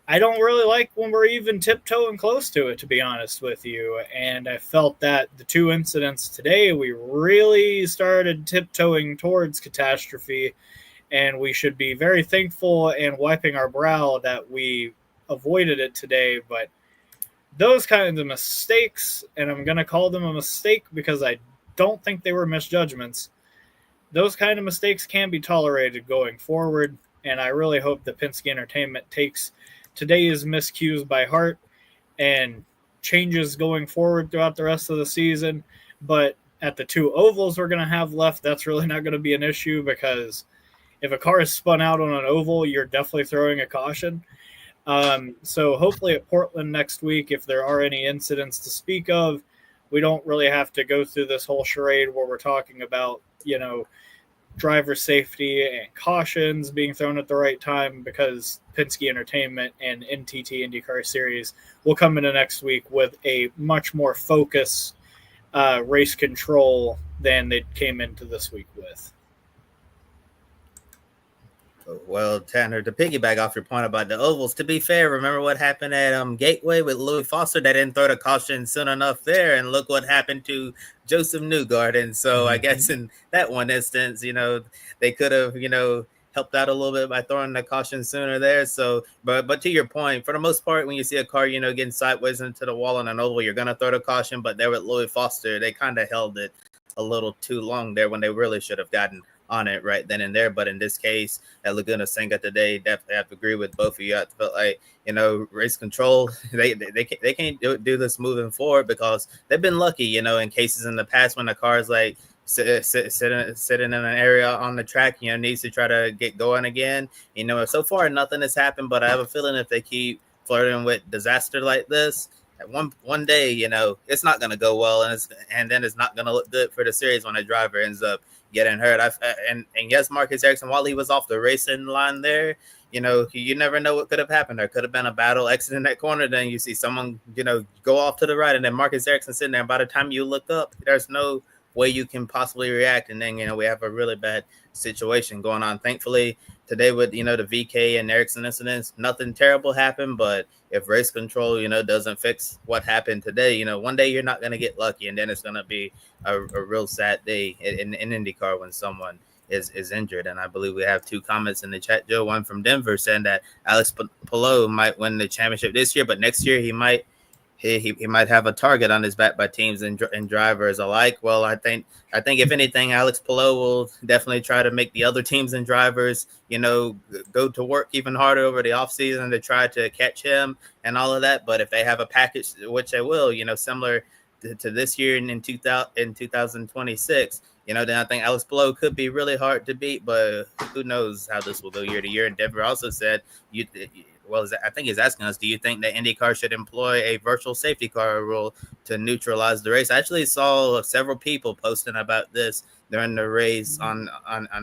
I don't really like when we're even tiptoeing close to it, to be honest with you. And I felt that the two incidents today, we really started tiptoeing towards catastrophe, and we should be very thankful and wiping our brow that we avoided it today. But those kinds of mistakes, and I'm going to call them a mistake because I don't think they were misjudgments, those kind of mistakes can be tolerated going forward. And I really hope that Penske Entertainment takes today's miscues by heart and changes going forward throughout the rest of the season. But at the two ovals we're going to have left, that's really not going to be an issue, because if a car is spun out on an oval, you're definitely throwing a caution. So hopefully at Portland next week, if there are any incidents to speak of, we don't really have to go through this whole charade where we're talking about, driver safety and cautions being thrown at the right time, because Penske Entertainment and NTT IndyCar Series will come into next week with a much more focused race control than they came into this week with. Well, Tanner, to piggyback off your point about the ovals, to be fair, remember what happened at Gateway with Louis Foster? They didn't throw the caution soon enough there, and look what happened to Joseph Newgarden. And so I guess in that one instance, they could have, helped out a little bit by throwing the caution sooner there. So, but to your point, for the most part, when you see a car, getting sideways into the wall on an oval, you're going to throw the caution. But there with Louis Foster, they kind of held it a little too long there when they really should have gotten on it right then and there. But in this case, at Laguna Seca today, definitely have to agree with both of you. I felt like, race control, they can't do this moving forward, because they've been lucky, in cases in the past when the cars like sitting in an area on the track, needs to try to get going again. So far nothing has happened, but I have a feeling if they keep flirting with disaster like this, at one day, it's not going to go well, and then it's not going to look good for the series when a driver ends up getting hurt. And yes, Marcus Ericsson, while he was off the racing line there, you never know what could have happened. There could have been a battle exiting that corner. Then you see someone, go off to the right, and then Marcus Ericsson sitting there. And by the time you look up, there's no way you can possibly react. And then, we have a really bad situation going on. Thankfully, today with, the VK and Ericsson incidents, nothing terrible happened. But if race control, doesn't fix what happened today, one day you're not going to get lucky. And then it's going to be a real sad day in IndyCar when someone is injured. And I believe we have two comments in the chat, Joe. One from Denver saying that Alex Palou might win the championship this year, but next year he might have a target on his back by teams and drivers alike. Well, I think if anything, Alex Palou will definitely try to make the other teams and drivers, go to work even harder over the offseason to try to catch him and all of that. But if they have a package, which they will, similar to this year in 2026, then I think Alex Palou could be really hard to beat. But who knows how this will go year to year. And Denver also said, I think he's asking us, do you think that IndyCar should employ a virtual safety car rule to neutralize the race? I actually saw several people posting about this during the race on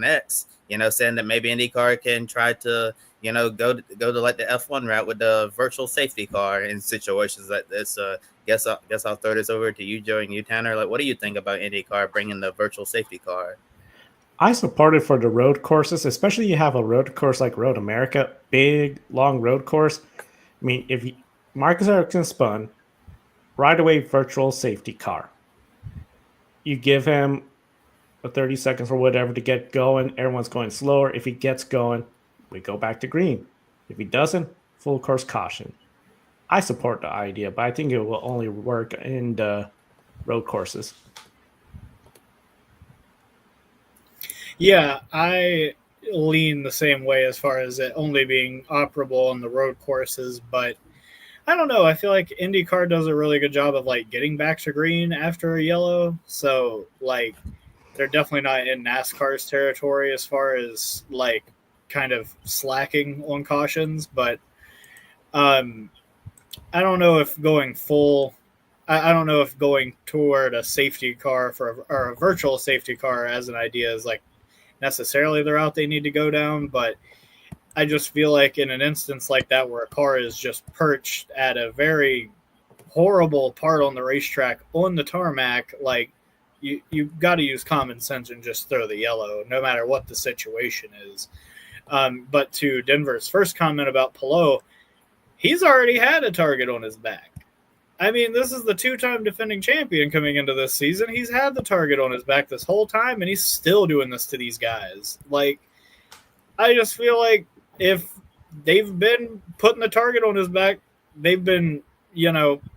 X, saying that maybe IndyCar can try to, go to like the F1 route with the virtual safety car in situations like this. Guess I'll throw this over to you, Joe, and you, Tanner. Like, what do you think about IndyCar bringing the virtual safety car? I support it for the road courses, especially you have a road course like Road America, big, long road course. I mean, if Marcus Ericsson spun, right away, virtual safety car. You give him 30 seconds or whatever to get going. Everyone's going slower. If he gets going, we go back to green. If he doesn't, full course caution. I support the idea, but I think it will only work in the road courses. Yeah, I lean the same way as far as it only being operable on the road courses, but I don't know. I feel like IndyCar does a really good job of like getting back to green after a yellow. So like they're definitely not in NASCAR's territory as far as like kind of slacking on cautions, but I don't know if going full. I don't know if going toward a safety car or a virtual safety car as an idea is like necessarily the route they need to go down, but I just feel like in an instance like that where a car is just perched at a very horrible part on the racetrack on the tarmac, like you've got to use common sense and just throw the yellow, no matter what the situation is. But to Denver's first comment about Palou, he's already had a target on his back. I mean, this is the two-time defending champion coming into this season. He's had the target on his back this whole time, and he's still doing this to these guys. Like, I just feel like if they've been putting the target on his back, they've been,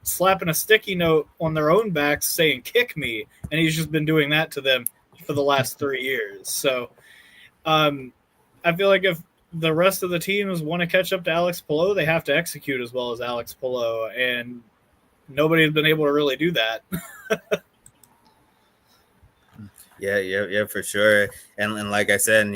slapping a sticky note on their own backs saying, kick me, and he's just been doing that to them for the last 3 years. So I feel like if the rest of the teams want to catch up to Alex Palou, they have to execute as well as Alex Palou, and nobody's been able to really do that. Yeah, for sure. And like I said,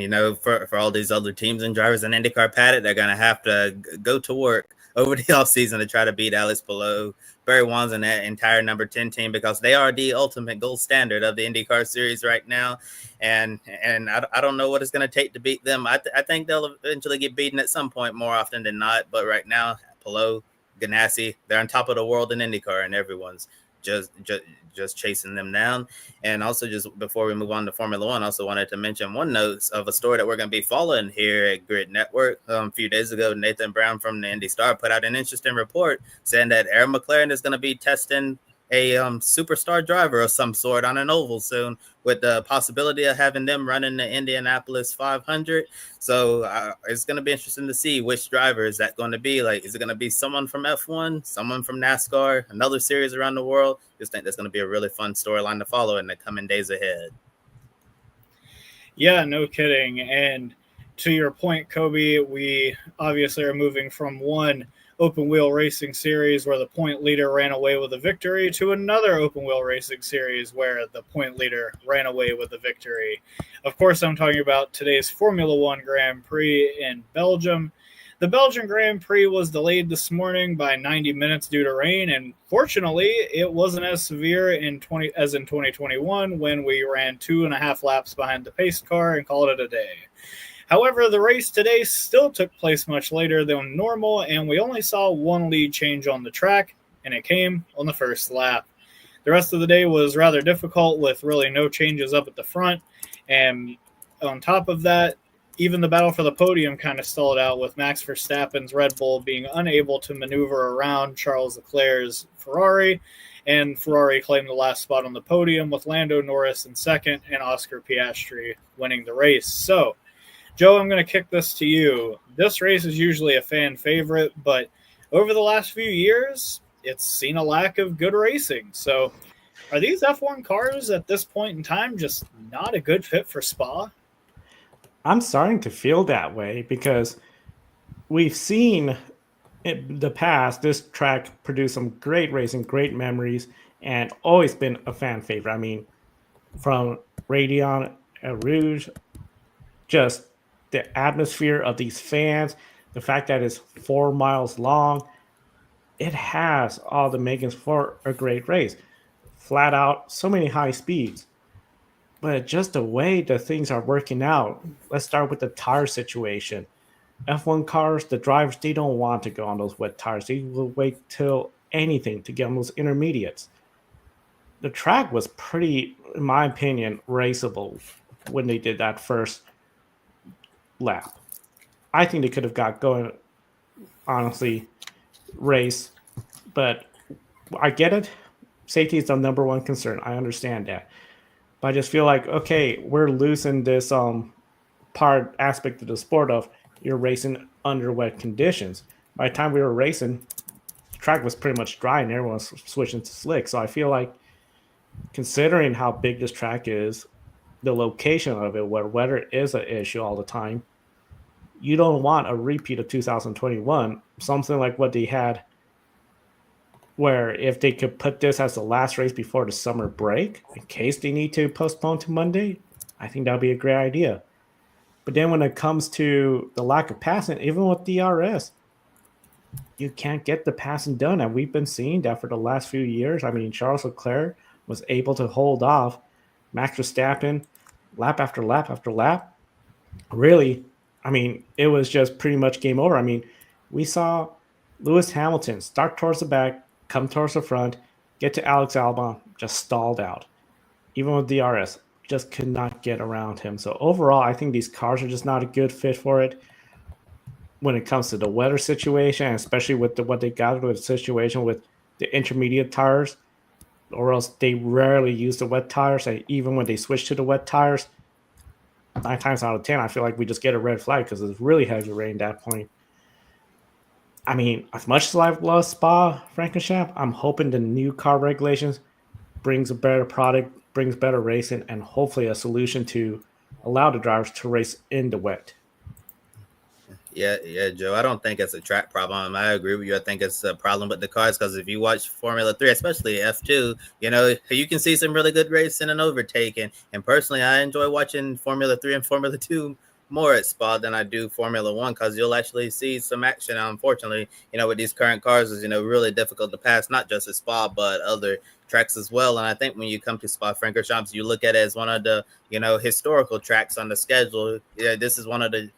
for all these other teams and drivers in IndyCar paddock, they're going to have to go to work over the offseason to try to beat Alex Palou, Barry Wands, and that entire number 10 team, because they are the ultimate gold standard of the IndyCar series right now. And I don't know what it's going to take to beat them. I think they'll eventually get beaten at some point more often than not. But right now, Palou, Ganassi, they're on top of the world in IndyCar, and everyone's just chasing them down. And also, just before we move on to Formula One, I also wanted to mention one note of a story that we're going to be following here at Grid Network. A few days ago, Nathan Brown from the Indy Star put out an interesting report saying that Aaron McLaren is going to be testing a superstar driver of some sort on an oval soon, with the possibility of having them running the Indianapolis 500. So it's going to be interesting to see which driver is that going to be. Like, is it going to be someone from F1, someone from NASCAR, another series around the world? Just think that's going to be a really fun storyline to follow in the coming days ahead. Yeah, no kidding. And to your point, Kobe, we obviously are moving from one open wheel racing series where the point leader ran away with a victory to another open wheel racing series where the point leader ran away with a victory. Of course, I'm talking about today's Formula One Grand Prix in Belgium. The Belgian Grand Prix was delayed this morning by 90 minutes due to rain, and fortunately, it wasn't as severe as in 2021 when we ran 2.5 laps behind the pace car and called it a day. However, the race today still took place much later than normal, and we only saw one lead change on the track, and it came on the first lap. The rest of the day was rather difficult with really no changes up at the front, and on top of that, even the battle for the podium kind of stalled out with Max Verstappen's Red Bull being unable to maneuver around Charles Leclerc's Ferrari, and Ferrari claimed the last spot on the podium with Lando Norris in second and Oscar Piastri winning the race. So, Joe, I'm going to kick this to you. This race is usually a fan favorite, but over the last few years, it's seen a lack of good racing. So are these F1 cars at this point in time just not a good fit for Spa? I'm starting to feel that way because we've seen in the past this track produce some great racing, great memories, and always been a fan favorite. I mean, from Radion and Rouge, just the atmosphere of these fans, the fact that it's 4 miles long, it has all the makings for a great race. Flat out, so many high speeds. But just the way the things are working out, let's start with the tire situation. F1 cars, the drivers, they don't want to go on those wet tires. They will wait till anything to get on those intermediates. The track was pretty, in my opinion, raceable when they did that first lap. I think they could have got going, honestly, race, but I get it. Safety is the number one concern. I understand that. But I just feel like, okay, we're losing this aspect of the sport of you're racing under wet conditions. By the time we were racing, the track was pretty much dry and everyone was switching to slick. So I feel like, considering how big this track is, the location of it, where weather is an issue all the time, you don't want a repeat of 2021, something like what they had where if they could put this as the last race before the summer break, in case they need to postpone to Monday, I think that would be a great idea. But then when it comes to the lack of passing, even with DRS, you can't get the passing done. And we've been seeing that for the last few years. I mean, Charles Leclerc was able to hold off Max Verstappen lap after lap after lap. Really, I mean, it was just pretty much game over. I mean, we saw Lewis Hamilton start towards the back, come towards the front, get to Alex Albon, just stalled out. Even with DRS, just could not get around him. So overall, I think these cars are just not a good fit for it when it comes to the weather situation, especially with what they got with the situation with the intermediate tires, or else they rarely use the wet tires. And even when they switch to the wet tires, 9 times out of 10, I feel like we just get a red flag because it's really heavy rain at that point. I mean, as much as I love Spa-Francorchamps, I'm hoping the new car regulations brings a better product, brings better racing, and hopefully a solution to allow the drivers to race in the wet. Yeah, Joe. I don't think it's a track problem. I agree with you. I think it's a problem with the cars because if you watch Formula 3, especially F2, you can see some really good racing and overtaking. And personally, I enjoy watching Formula 3 and Formula 2 more at Spa than I do Formula 1 because you'll actually see some action. Unfortunately, with these current cars is, really difficult to pass, not just at Spa, but other tracks as well. And I think when you come to Spa-Francorchamps, you look at it as one of the, historical tracks on the schedule. Yeah, this is one of the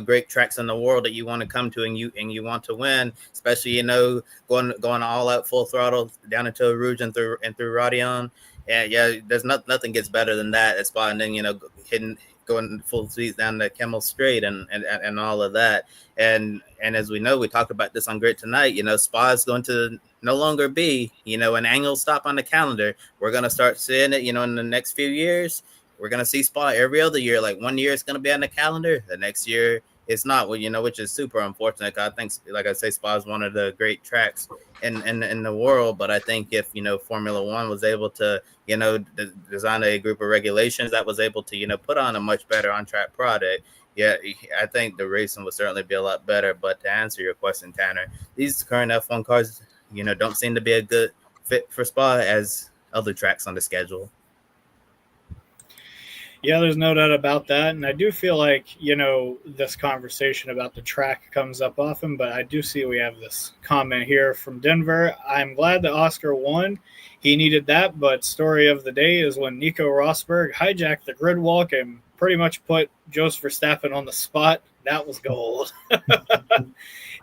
great tracks in the world that you want to come to and you want to win, especially, going all out full throttle down into Rouge and through Rodion. And there's nothing gets better than that at Spa. And then, going full speed down the Kemmel Straight and all of that. And as we know, we talked about this on Grid tonight, Spa is going to no longer be, an annual stop on the calendar. We're going to start seeing it, in the next few years. We're going to see Spa every other year. Like 1 year it's going to be on the calendar. The next year it's not, which is super unfortunate. I think, like I say, Spa is one of the great tracks in the world. But I think if, Formula One was able to, design a group of regulations that was able to, put on a much better on-track product, I think the racing would certainly be a lot better. But to answer your question, Tanner, these current F1 cars, don't seem to be a good fit for Spa as other tracks on the schedule. Yeah, there's no doubt about that. And I do feel like, this conversation about the track comes up often, but I do see we have this comment here from Denver. I'm glad that Oscar won. He needed that, but story of the day is when Nico Rosberg hijacked the grid walk and pretty much put Jos Verstappen on the spot. That was gold.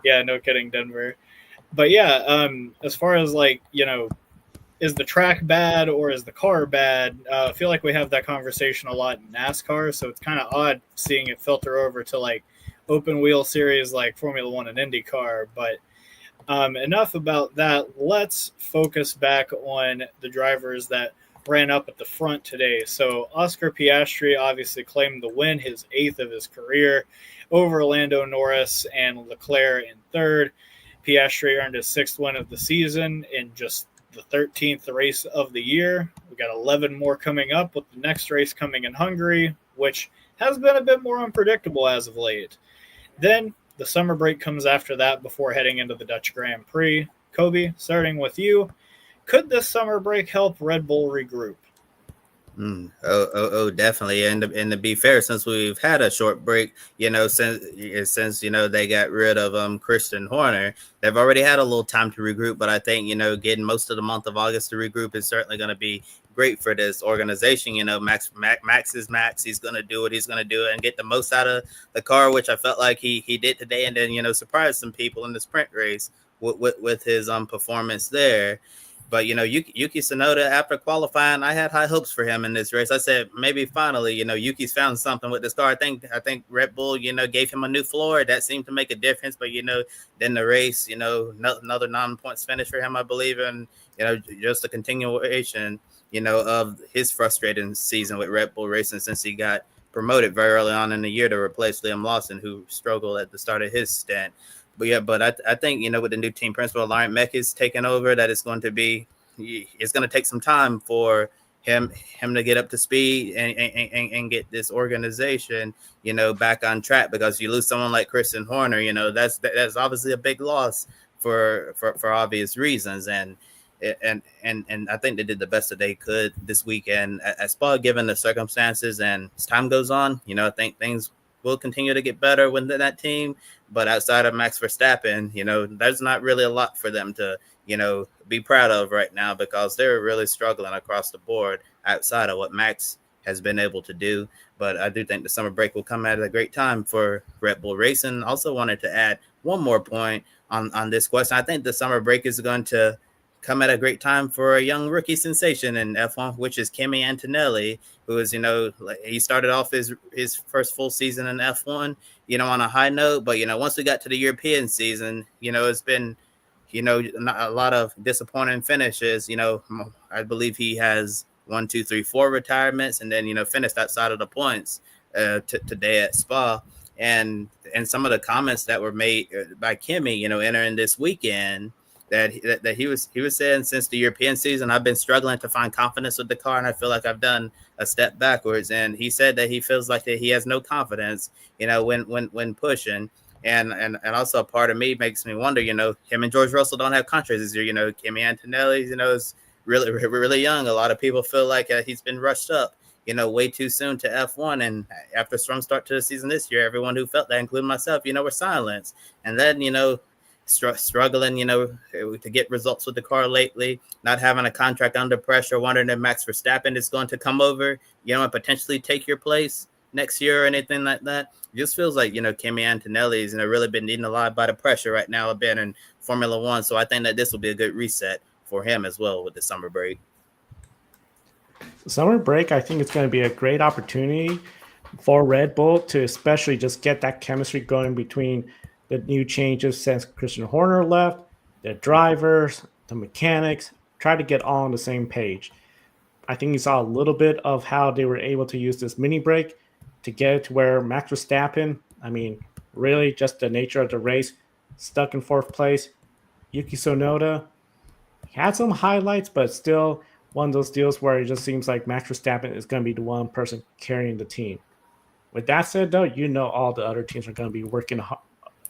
Yeah, no kidding, Denver. But yeah, as far as is the track bad or is the car bad? I feel like we have that conversation a lot in NASCAR, so it's kind of odd seeing it filter over to open wheel series like Formula 1 and IndyCar. But enough about that. Let's focus back on the drivers that ran up at the front today. So Oscar Piastri obviously claimed the win, his 8th of his career, over Lando Norris and Leclerc in 3rd. Piastri earned his 6th win of the season in just the 13th race of the year. We got 11 more coming up, with the next race coming in Hungary, which has been a bit more unpredictable as of late. Then the summer break comes after that before heading into the Dutch Grand Prix. Kobe, starting with you, could this summer break help Red Bull regroup? Definitely. And to be fair, since we've had a short break, since they got rid of Christian Horner, they've already had a little time to regroup. But I think getting most of the month of August to regroup is certainly going to be great for this organization. Max is Max. He's going to do what he's going to do and get the most out of the car, which I felt like he did today, and then surprise some people in the sprint race with his performance there. But, Yuki Tsunoda, after qualifying, I had high hopes for him in this race. I said, maybe finally, Yuki's found something with this car. I think Red Bull, gave him a new floor. That seemed to make a difference. But, then the race, another 9 points finish for him, I believe. And, just a continuation, of his frustrating season with Red Bull Racing since he got promoted very early on in the year to replace Liam Lawson, who struggled at the start of his stint. But I think, with the new team principal, Laurent Meck is taking over, that it's going to take some time for him to get up to speed and get this organization, back on track, because you lose someone like Christian Horner, that's obviously a big loss for obvious reasons. And I think they did the best that they could this weekend at Spa, given the circumstances. And as time goes on, I think things will continue to get better within that team. But outside of Max Verstappen, there's not really a lot for them to, be proud of right now, because they're really struggling across the board outside of what Max has been able to do. But I do think the summer break will come at a great time for Red Bull Racing. Also wanted to add one more point on this question. I think the summer break is going to come at a great time for a young rookie sensation in F1, which is Kimi Antonelli, who is, he started off his first full season in F1, on a high note. But, once we got to the European season, it's been, a lot of disappointing finishes. I believe he has 1, 2, 3, 4 retirements, and then, finished outside of the points today at Spa. And some of the comments that were made by Kimi, entering this weekend, that he was saying, since the European season, I've been struggling to find confidence with the car, and I feel like I've done a step backwards. And he said that he feels like that he has no confidence, when pushing. And also part of me makes me wonder, him and George Russell don't have contracts this year. Kimi Antonelli, is really, really young. A lot of people feel like he's been rushed up, way too soon to F1. And after a strong start to the season this year, everyone who felt that, including myself, were silenced. And then, struggling, to get results with the car lately, not having a contract under pressure, wondering if Max Verstappen is going to come over, and potentially take your place next year or anything like that. It just feels like, Kimi Antonelli is, really been eaten alive by the pressure right now, been in Formula One. So I think that this will be a good reset for him as well with the summer break. Summer break, I think it's going to be a great opportunity for Red Bull to especially just get that chemistry going between the new changes since Christian Horner left, the drivers, the mechanics, try to get all on the same page. I think you saw a little bit of how they were able to use this mini break to get it to where Max Verstappen, really just the nature of the race, stuck in 4th place. Yuki Tsunoda had some highlights, but still one of those deals where it just seems like Max Verstappen is going to be the one person carrying the team. With that said, though, all the other teams are going to be working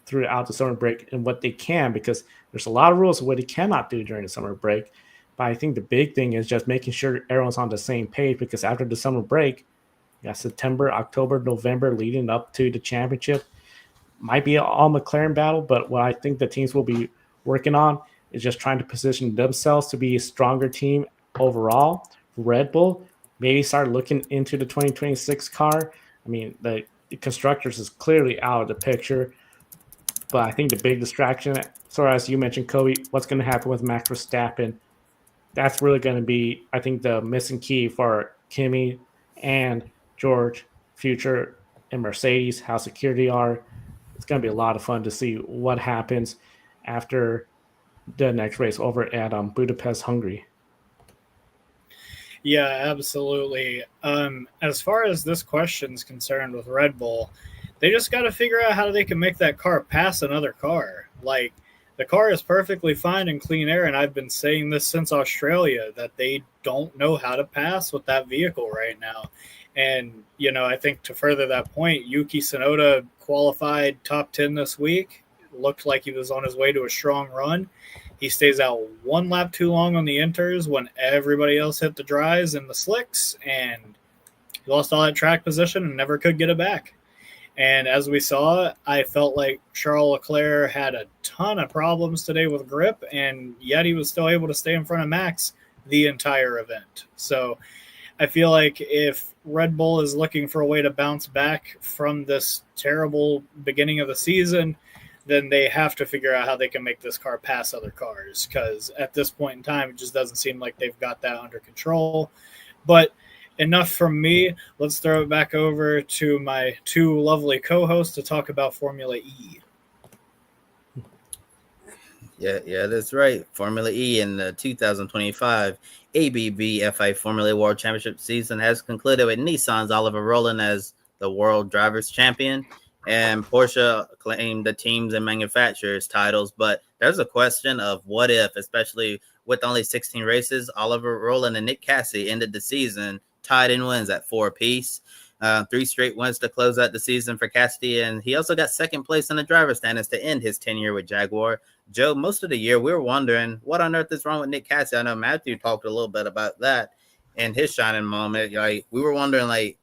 throughout the summer break and what they can, because there's a lot of rules of what they cannot do during the summer break. But I think the big thing is just making sure everyone's on the same page, because after the summer break, you got September, October, November leading up to the championship. Might be an all McLaren battle, but what I think the teams will be working on is just trying to position themselves to be a stronger team overall. Red Bull, maybe start looking into the 2026 car. The constructors is clearly out of the picture. But I think the big distraction, so as you mentioned, Kobe, what's going to happen with Max Verstappen, that's really going to be, I think, the missing key for Kimi and George, future in Mercedes, how secure they are. It's going to be a lot of fun to see what happens after the next race over at Budapest, Hungary. Yeah, absolutely. As far as this question is concerned with Red Bull, they just got to figure out how they can make that car pass another car. Like, the car is perfectly fine in clean air, and I've been saying this since Australia, that they don't know how to pass with that vehicle right now. And, I think to further that point, Yuki Tsunoda qualified top 10 this week. Looked like he was on his way to a strong run. He stays out one lap too long on the inters when everybody else hit the dries and the slicks, and he lost all that track position and never could get it back. And as we saw, I felt like Charles Leclerc had a ton of problems today with grip, and yet he was still able to stay in front of Max the entire event. So I feel like if Red Bull is looking for a way to bounce back from this terrible beginning of the season, then they have to figure out how they can make this car pass other cars, because at this point in time, it just doesn't seem like they've got that under control. But enough from me. Let's throw it back over to my two lovely co-hosts to talk about Formula E. Yeah, that's right. Formula E in the 2025 ABB FI Formula World Championship season has concluded with Nissan's Oliver Rowland as the World Drivers' Champion, and Porsche claimed the teams and manufacturers titles. But there's a question of what if, especially with only 16 races, Oliver Rowland and Nick Cassidy ended the season tied in wins at 4 apiece. 3 straight wins to close out the season for Cassidy, and he also got second place in the driver's standings to end his tenure with Jaguar. Joe, most of the year we were wondering what on earth is wrong with Nick Cassidy. I know Matthew talked a little bit about that in his shining moment. Like, we were wondering, like,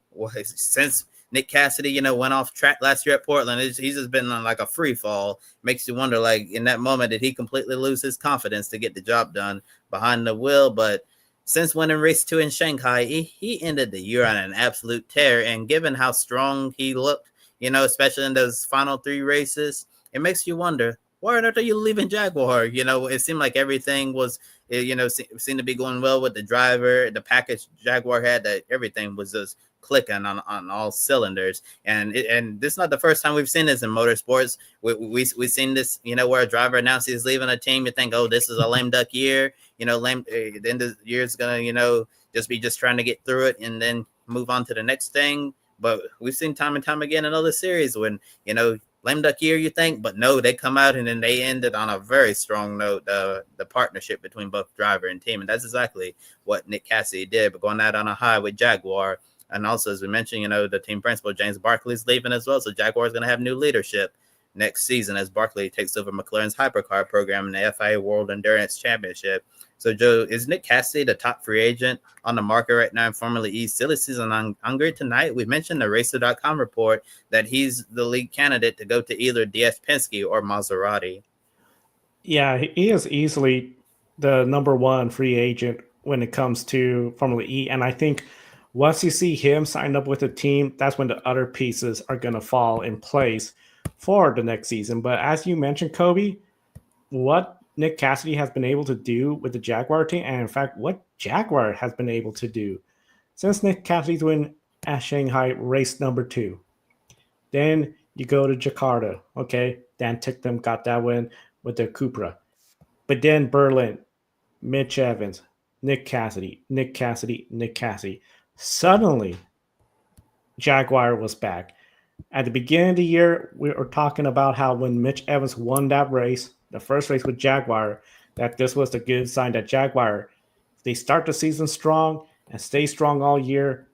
since Nick Cassidy, went off track last year at Portland, he's just been on like a free fall. Makes you wonder, like, in that moment, did he completely lose his confidence to get the job done behind the wheel? But since winning race 2 in Shanghai, he ended the year on an absolute tear. And given how strong he looked, especially in those final 3 races, it makes you wonder, why on earth are you leaving Jaguar? It seemed like everything was, seemed to be going well with the driver, the package Jaguar had, that everything was just clicking on all cylinders. And this is not the first time we've seen this in motorsports. We've seen this, where a driver announces he's leaving a team. You think, oh, this is a lame duck year. The end of the year is going to, just trying to get through it and then move on to the next thing. But we've seen time and time again in other series when, lame duck year, you think, but no, they come out and then they ended on a very strong note, the partnership between both driver and team. And that's exactly what Nick Cassidy did, but going out on a high with Jaguar. And also, as we mentioned, the team principal, James Barkley's leaving as well. So Jaguar is going to have new leadership next season as Barkley takes over McLaren's hypercar program in the FIA World Endurance Championship. So, Joe, is Nick Cassidy the top free agent on the market right now in Formula E? Silly season on grid tonight. We mentioned the Racer.com report that he's the lead candidate to go to either DS Penske or Maserati. Yeah, he is easily the number 1 free agent when it comes to Formula E. And I think once you see him sign up with a team, that's when the other pieces are going to fall in place for the next season. But as you mentioned, Kobe, what Nick Cassidy has been able to do with the Jaguar team, and in fact, what Jaguar has been able to do since Nick Cassidy's win at Shanghai race number 2. Then you go to Jakarta. Okay, Dan Ticktum got that win with the Cupra. But then Berlin, Mitch Evans, Nick Cassidy. Suddenly, Jaguar was back. At the beginning of the year, we were talking about how when Mitch Evans won that race, the first race with Jaguar, that this was a good sign that Jaguar, if they start the season strong and stay strong all year,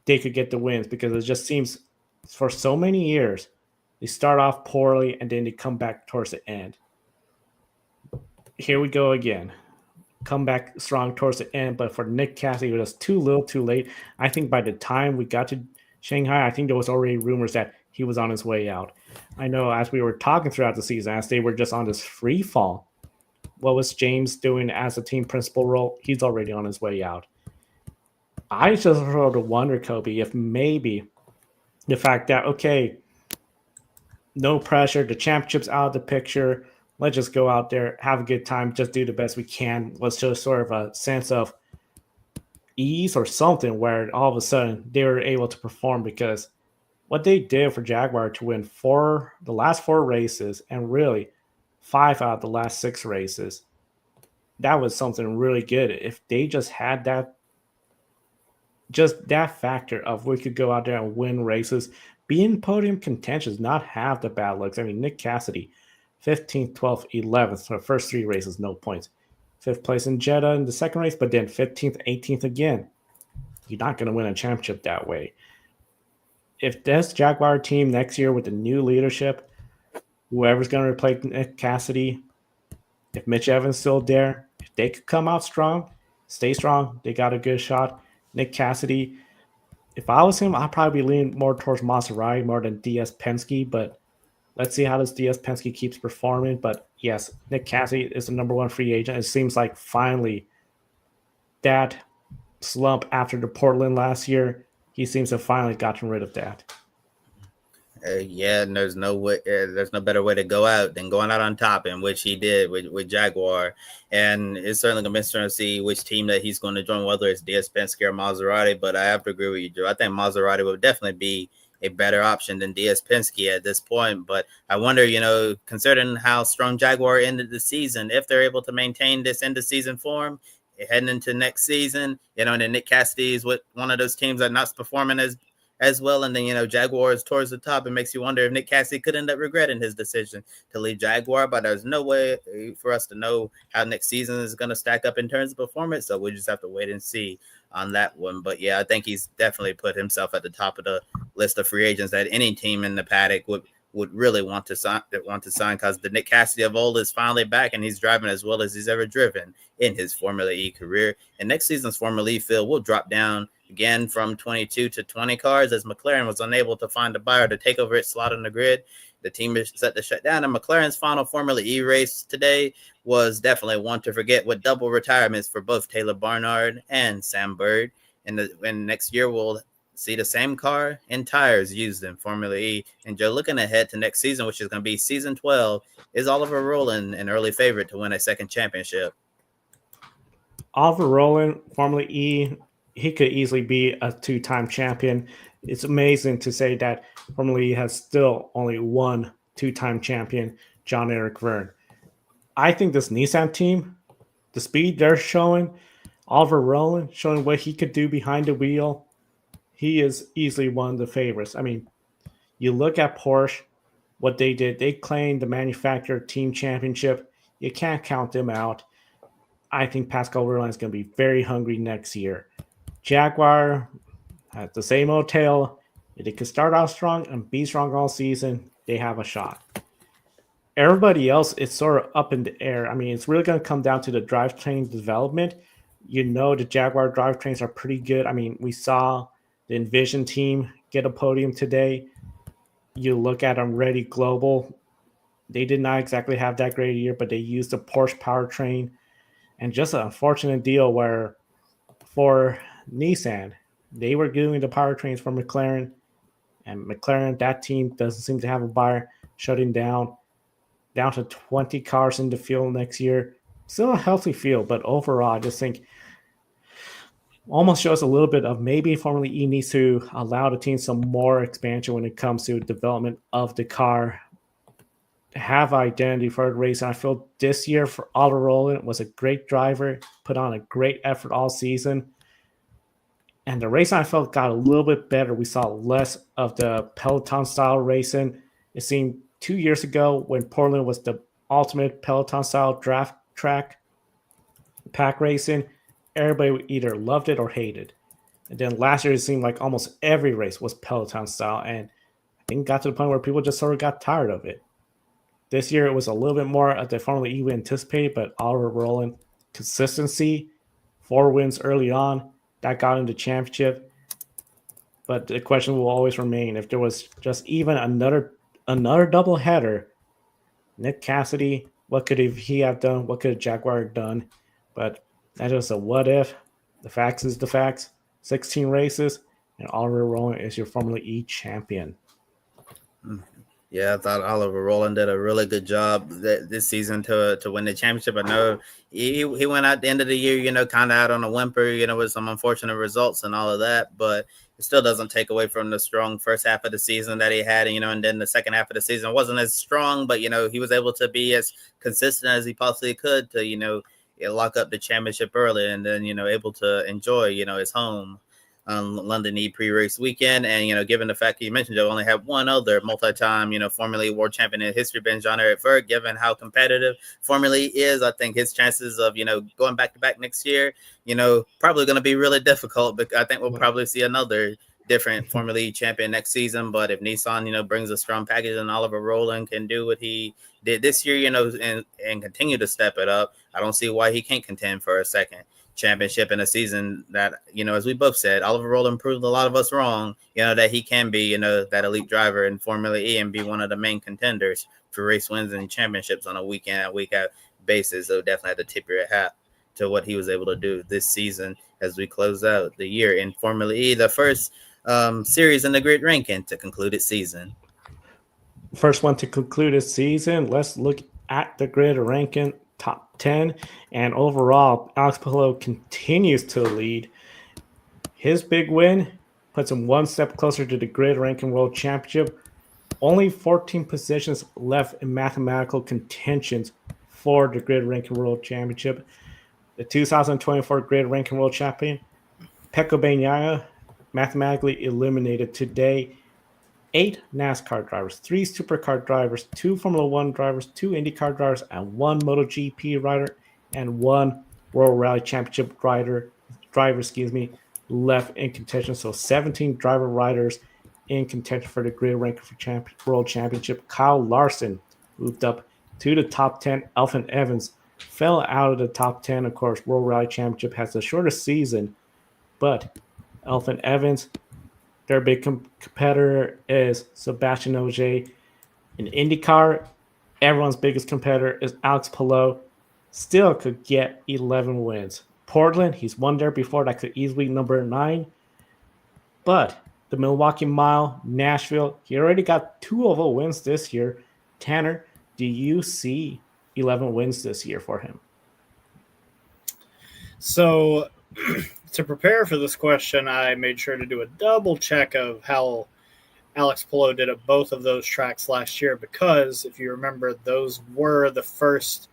they could get the wins, because it just seems for so many years, they start off poorly and then they come back towards the end. Here we go again. Come back strong towards the end, but for Nick Cassidy, it was too little too late. I think by the time we got to Shanghai, I think there was already rumors that he was on his way out. I know as we were talking throughout the season, as they were just on this free fall, what was James doing as a team principal role? He's already on his way out. I just sort of wonder, Kobe, if maybe the fact that, okay, no pressure, the championship's out of the picture, let's just go out there, have a good time, just do the best we can, was just sort of a sense of ease or something where all of a sudden they were able to perform, because what they did for Jaguar to win the last 4 races and really 5 out of the last 6 races, that was something really good. If they just had that factor of we could go out there and win races, be in podium contentions, not have the bad looks. I mean, Nick Cassidy, 15th, 12th, 11th for the first 3 races, no points. 5th place in Jeddah in the second race, but then 15th, 18th again. You're not going to win a championship that way. If this Jaguar team next year with the new leadership, whoever's going to replace Nick Cassidy, if Mitch Evans still there, if they could come out strong, stay strong, they got a good shot. Nick Cassidy, if I was him, I'd probably be leaning more towards Maserati more than DS Penske, but let's see how this DS Penske keeps performing. But yes, Nick Cassidy is the number 1 free agent. It seems like finally that slump after the Portland last year, he seems to have finally gotten rid of that. And there's no way, there's no better way to go out than going out on top, in which he did with Jaguar. And it's certainly going to be interesting to see which team that he's going to join, whether it's DS Penske or Maserati. But I have to agree with you, Joe. I think Maserati will definitely be a better option than DS Penske at this point. But I wonder, considering how strong Jaguar ended the season, if they're able to maintain this end of season form heading into next season, and then Nick Cassidy is with one of those teams that are not performing as as well. And then, Jaguars towards the top. It makes you wonder if Nick Cassidy could end up regretting his decision to leave Jaguar, but there's no way for us to know how next season is going to stack up in terms of performance. So we just have to wait and see on that one. But yeah, I think he's definitely put himself at the top of the list of free agents that any team in the paddock would really want to sign because the Nick Cassidy of old is finally back and he's driving as well as he's ever driven in his Formula E career. And next season's Formula E field will drop down again from 22 to 20 cars as McLaren was unable to find a buyer to take over its slot on the grid. The team is set to shut down, and McLaren's final Formula E race today was definitely one to forget with double retirements for both Taylor Barnard and Sam Bird. And next year we'll see the same car and tires used in Formula E. And Joe, looking ahead to next season, which is going to be season 12, is Oliver Rowland an early favorite to win a second championship? Oliver Rowland, Formula E, he could easily be a two-time champion. It's amazing to say that Formula E has still only one two-time champion, John-Eric Verne. I think this Nissan team, the speed they're showing, Oliver Rowland showing what he could do behind the wheel, he is easily one of the favorites. I mean, you look at Porsche, what they did. They claimed the manufacturer team championship. You can't count them out. I think Pascal Wehrlein is going to be very hungry next year. Jaguar has the same old tale. If they can start off strong and be strong all season, they have a shot. Everybody else is sort of up in the air. I mean, it's really going to come down to the drivetrain development. The Jaguar drivetrains are pretty good. I mean, we saw the Envision team get a podium today. You look at them, Ready Global. They did not exactly have that great a year, but they used the Porsche powertrain. And just an unfortunate deal where for Nissan, they were doing the powertrains for McLaren. And McLaren, that team doesn't seem to have a buyer, shutting down to 20 cars in the field next year. Still a healthy field, but overall, I just think almost shows a little bit of maybe Formula E needs to allow the team some more expansion when it comes to development of the car, have identity for the race. And I feel this year for Oliver Rowland was a great driver, put on a great effort all season. And the racing I felt got a little bit better. We saw less of the Peloton style racing. It seemed 2 years ago when Portland was the ultimate Peloton style draft track, pack racing, everybody either loved it or hated. And then last year it seemed like almost every race was Peloton style. And I think it got to the point where people just sort of got tired of it. This year it was a little bit more at the Formula E we anticipated, but Oliver Rowland, consistency, 4 wins early on, that got him the championship. But the question will always remain, if there was just even another double header, Nick Cassidy, what could he have done? What could Jaguar have done? But that is a what if. The facts is the facts. 16 races, and Oliver Rowland is your Formula E champion. Yeah, I thought Oliver Rowland did a really good job this season to win the championship. I know he went out at the end of the year, kind of out on a whimper, with some unfortunate results and all of that. But it still doesn't take away from the strong first half of the season that he had. And then the second half of the season wasn't as strong, but, he was able to be as consistent as he possibly could to, lock up the championship early and then, able to enjoy, his home on London E pre-race weekend. And, given the fact that you mentioned, Joe only have one other multi-time, Formula E world champion in history, been John-Eric Verne. Given how competitive Formula E is, I think his chances of, going back-to-back next year, probably going to be really difficult. But I think we'll probably see another different Formula E champion next season. But if Nissan, brings a strong package and Oliver Rowland can do what he did this year, and continue to step it up, I don't see why he can't contend for a second championship in a season that, as we both said, Oliver Rowland proved a lot of us wrong, that he can be, that elite driver in Formula E and be one of the main contenders for race wins and championships on a week in, week out basis. So definitely have to tip your hat to what he was able to do this season as we close out the year in Formula E, the first series in the grid ranking to conclude its season. First one to conclude its season. Let's look at the grid ranking. Top 10, and overall Alex Palou continues to lead. His big win puts him one step closer to the grid ranking world championship. Only 14 positions left in mathematical contentions for the grid ranking world championship. The 2024 grid ranking world champion Pecco Bagnaia mathematically eliminated today 8 NASCAR drivers, 3 supercar drivers, 2 Formula One drivers, 2 IndyCar drivers, and 1 MotoGP rider, and 1 World Rally Championship driver, left in contention. So 17 driver riders in contention for the grid ranking for World Championship. Kyle Larson moved up to the top 10. Elfyn Evans fell out of the top 10. Of course, World Rally Championship has the shortest season, but Elfyn Evans, their big competitor is Sebastian Ogier. In IndyCar, everyone's biggest competitor is Alex Palou. Still could get 11 wins. Portland, he's won there before. That could easily number 9. But the Milwaukee Mile, Nashville, he already got 2 oval wins this year. Tanner, do you see 11 wins this year for him? So to prepare for this question, I made sure to do a double check of how Alex Palou did at both of those tracks last year, because if you remember, those were the first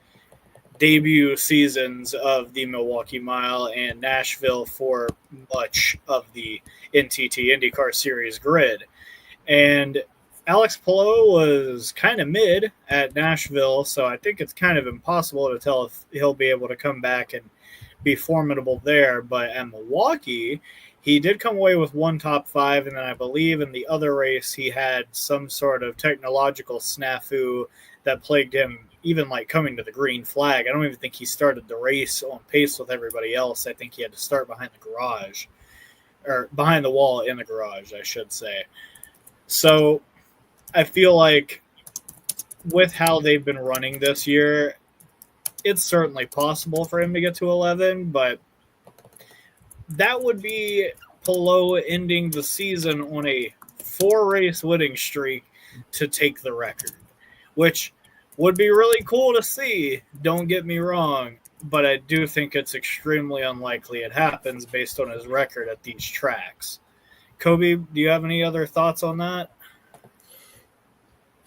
debut seasons of the Milwaukee Mile and Nashville for much of the NTT INDYCAR Series grid. And Alex Palou was kind of mid at Nashville, so I think it's kind of impossible to tell if he'll be able to come back and be formidable there. But at Milwaukee, he did come away with 1 top 5, and then I believe in the other race he had some sort of technological snafu that plagued him, even like coming to the green flag. I don't even think he started the race on pace with everybody else. I think he had to start behind the garage, or behind the wall in the garage, I should say. So I feel like with how they've been running this year, it's certainly possible for him to get to 11, but that would be Palou ending the season on a 4-race winning streak to take the record, which would be really cool to see, don't get me wrong, but I do think it's extremely unlikely it happens based on his record at these tracks. Kobe, do you have any other thoughts on that?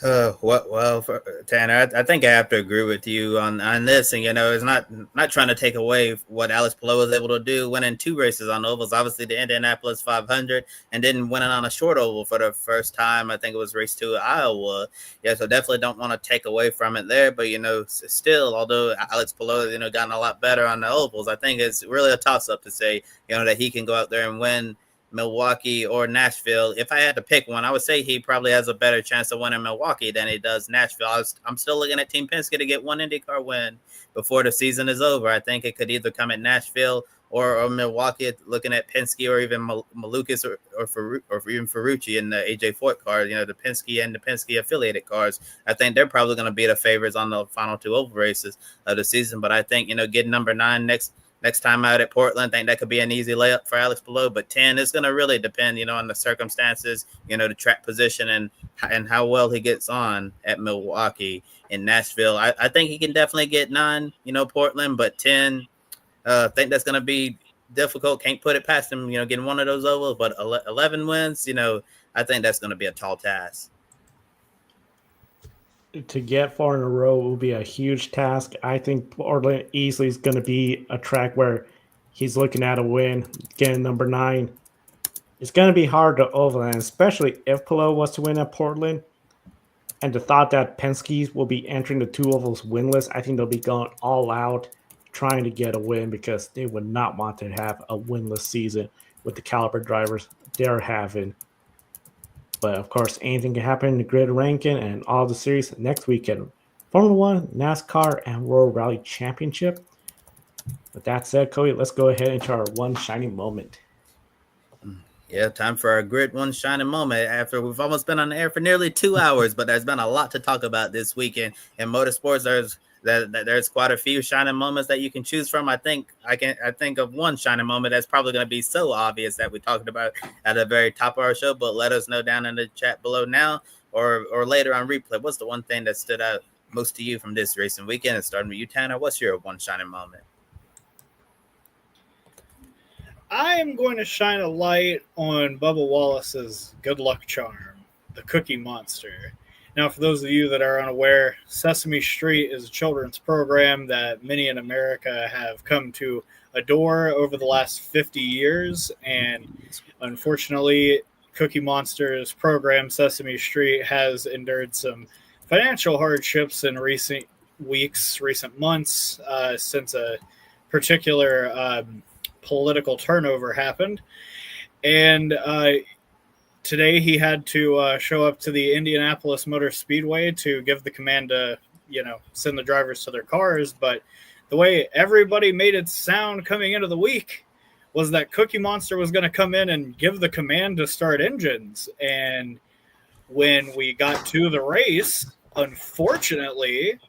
Tanner, I think I have to agree with you on this. And, it's not trying to take away what Alex Palou was able to do, winning 2 races on ovals, obviously the Indianapolis 500, and then winning on a short oval for the first time. I think it was race 2 at Iowa. Yeah, so definitely don't want to take away from it there. But, still, although Alex Palou, gotten a lot better on the ovals, I think it's really a toss-up to say, that he can go out there and win Milwaukee or Nashville. If I had to pick one, I would say he probably has a better chance of winning Milwaukee than he does Nashville. I'm still looking at Team Penske to get 1 IndyCar win before the season is over. I think it could either come at Nashville or Milwaukee, looking at Penske or even Malukas or even Ferrucci in the AJ Foyt cars, the Penske and the Penske affiliated cars. I think they're probably going to be the favorites on the final 2 oval races of the season. But I think, getting number 9 next time out at Portland, I think that could be an easy layup for Alex Palou. But 10 is going to really depend, on the circumstances, the track position and how well he gets on at Milwaukee and Nashville. I think he can definitely get 9, Portland, but 10, I think that's going to be difficult. Can't put it past him, getting one of those ovals. But 11 wins, I think that's going to be a tall task. To get 4 in a row will be a huge task. I think Portland easily is going to be a track where he's looking at a win, getting number 9. It's going to be hard to overland, especially if Palou was to win at Portland. And the thought that Penske will be entering the 2 ovals winless, I think they'll be going all out trying to get a win, because they would not want to have a winless season with the caliber drivers they're having. But, of course, anything can happen in the grid ranking and all the series next weekend. Formula One, NASCAR, and World Rally Championship. With that said, Cody, let's go ahead into our one shining moment. Yeah, time for our grid one shining moment. After we've almost been on the air for nearly 2 hours, but there's been a lot to talk about this weekend. In motorsports, there's quite a few shining moments that you can choose from. I think of one shining moment that's probably going to be so obvious that we talked about at the very top of our show, but let us know down in the chat below now or later on replay. What's the one thing that stood out most to you from this racing weekend? And starting with you, Tanner, what's your one shining moment? I am going to shine a light on Bubba Wallace's good luck charm, the Cookie Monster. Now, for those of you that are unaware, Sesame Street is a children's program that many in America have come to adore over the last 50 years. And unfortunately, Cookie Monster's program, Sesame Street, has endured some financial hardships in recent weeks, recent months, since a particular political turnover happened. And today he had to show up to the Indianapolis Motor Speedway to give the command to, send the drivers to their cars. But the way everybody made it sound coming into the week was that Cookie Monster was going to come in and give the command to start engines. And when we got to the race, unfortunately,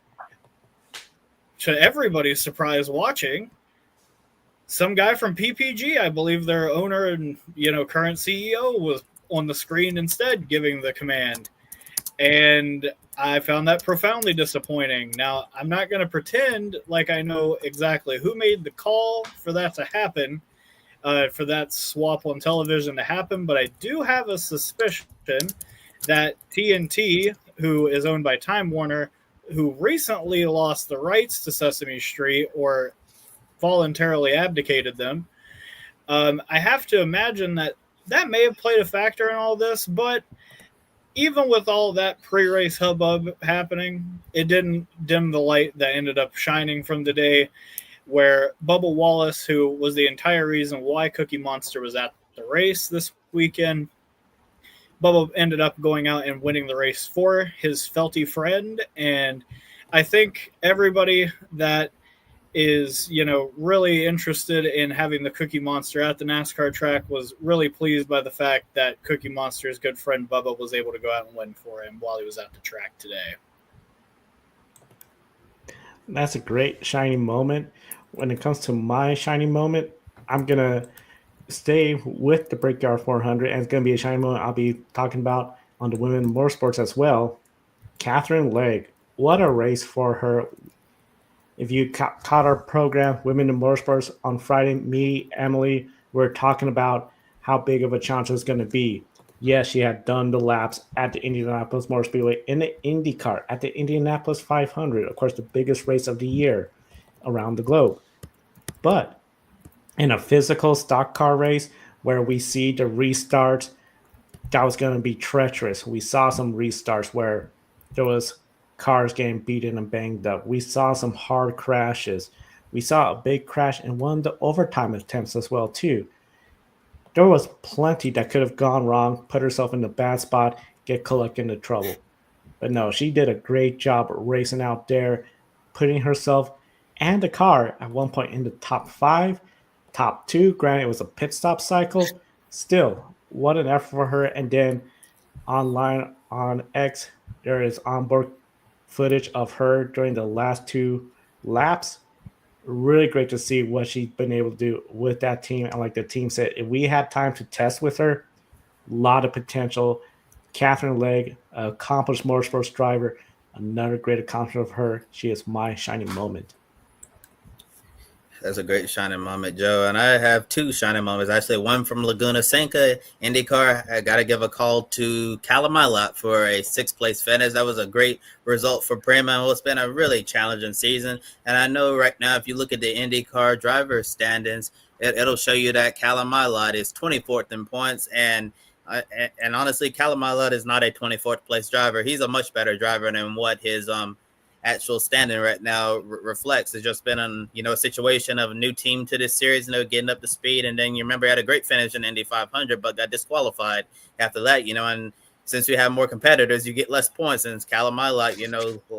to everybody's surprise watching, some guy from PPG, I believe their owner and, current CEO, was on the screen instead giving the command. And I found that profoundly disappointing. Now, I'm not going to pretend like I know exactly who made the call for that to happen, for that swap on television to happen, but I do have a suspicion that TNT, who is owned by Time Warner, who recently lost the rights to Sesame Street or voluntarily abdicated them, I have to imagine that may have played a factor in all this. But even with all that pre-race hubbub happening, it didn't dim the light that ended up shining from the day where Bubba Wallace, who was the entire reason why Cookie Monster was at the race this weekend, Bubba ended up going out and winning the race for his felty friend. And I think everybody that is, really interested in having the Cookie Monster at the NASCAR track was really pleased by the fact that Cookie Monster's good friend Bubba was able to go out and win for him while he was at the track today. That's a great shining moment. When it comes to my shining moment, I'm going to stay with the Brickyard 400, and it's going to be a shining moment I'll be talking about on the Women in Motorsports as well. Catherine Legge, what a race for her. If you caught our program, Women in Motorsports, on Friday, me, Emily, we're talking about how big of a challenge it's going to be. Yes, she had done the laps at the Indianapolis Motor Speedway in the IndyCar, at the Indianapolis 500, of course, the biggest race of the year around the globe. But in a physical stock car race where we see the restarts, that was going to be treacherous. We saw some restarts where there was cars getting beaten and banged up. We saw some hard crashes. We saw a big crash in one of the overtime attempts as well, too. There was plenty that could have gone wrong, put herself in a bad spot, get Kulak into trouble. But no, she did a great job racing out there, putting herself and the car at one point in the top 5, top 2. Granted, it was a pit stop cycle. Still, what an effort for her. And then online on X, there is onboard footage of her during the last 2 laps. Really great to see what she's been able to do with that team. And like the team said, if we had time to test with her, a lot of potential. Catherine Legge, accomplished motorsports driver, another great accomplishment of her. She is my shining moment. That's a great shining moment, Joe. And I have 2 shining moments. Actually, one from Laguna Seca, IndyCar. I got to give a call to Callum Ilott for a 6th place finish. That was a great result for Prema. It's been a really challenging season. And I know right now, if you look at the IndyCar driver standings, it'll show you that Callum Ilott is 24th in points. And honestly, Callum Ilott is not a 24th place driver. He's a much better driver than what his actual standing right now reflects. It's just been a situation of a new team to this series, getting up to speed. And then you remember he had a great finish in Indy 500, but got disqualified after that, and since we have more competitors, you get less points. And Callum Ilott,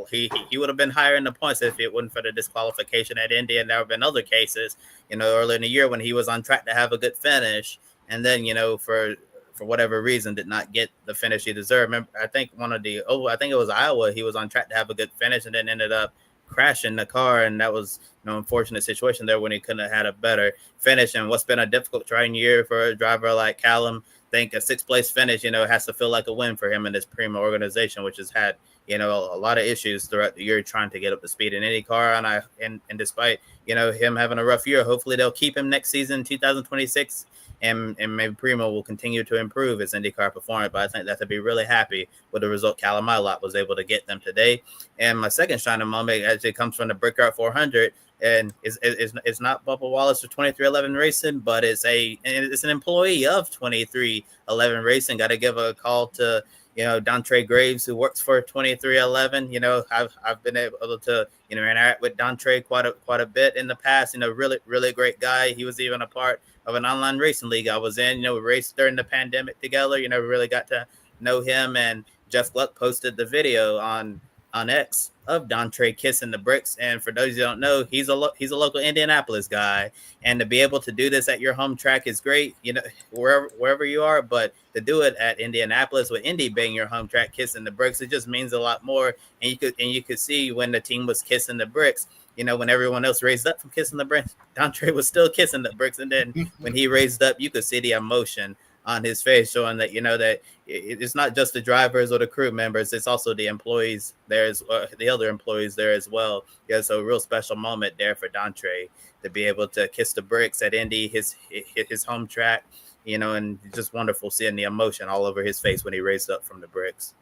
he would have been higher in the points if it wasn't for the disqualification at Indy. And there have been other cases, earlier in the year when he was on track to have a good finish. And then, for whatever reason, did not get the finish he deserved. Remember, I think it was Iowa. He was on track to have a good finish and then ended up crashing the car. And that was an unfortunate situation there when he couldn't have had a better finish. And what's been a difficult trying year for a driver like Callum, I think a 6th place finish, has to feel like a win for him in this Prema organization, which has had, a lot of issues throughout the year trying to get up to speed in IndyCar. And despite, him having a rough year, hopefully they'll keep him next season, 2026. And maybe Primo will continue to improve his IndyCar performance. But I think that to be really happy with the result Callum Ilott was able to get them today. And my second shining moment actually comes from the Brickyard 400. And it's not Bubba Wallace of 2311 Racing, but it's an employee of 2311 Racing. Got to give a call to Dontre Graves, who works for 2311. I've been able to interact with Dontre quite a bit in the past. Really great guy. He was even a part of an online racing league I was in. We raced during the pandemic together. Really got to know him. And Jeff Gluck posted the video on X of Dontre kissing the bricks. And for those who don't know, he's a local Indianapolis guy, and to be able to do this at your home track is great, wherever you are. But to do it at Indianapolis with Indy being your home track, kissing the bricks, it just means a lot more. And you could see when the team was kissing the bricks, when everyone else raised up from kissing the bricks, Dontre was still kissing the bricks. And then when he raised up, you could see the emotion on his face, showing that that it's not just the drivers or the crew members, it's also the employees there, the other employees there as well. Yeah, so a real special moment there for Dontre to be able to kiss the bricks at Indy, his home track, and just wonderful seeing the emotion all over his face when he raised up from the bricks.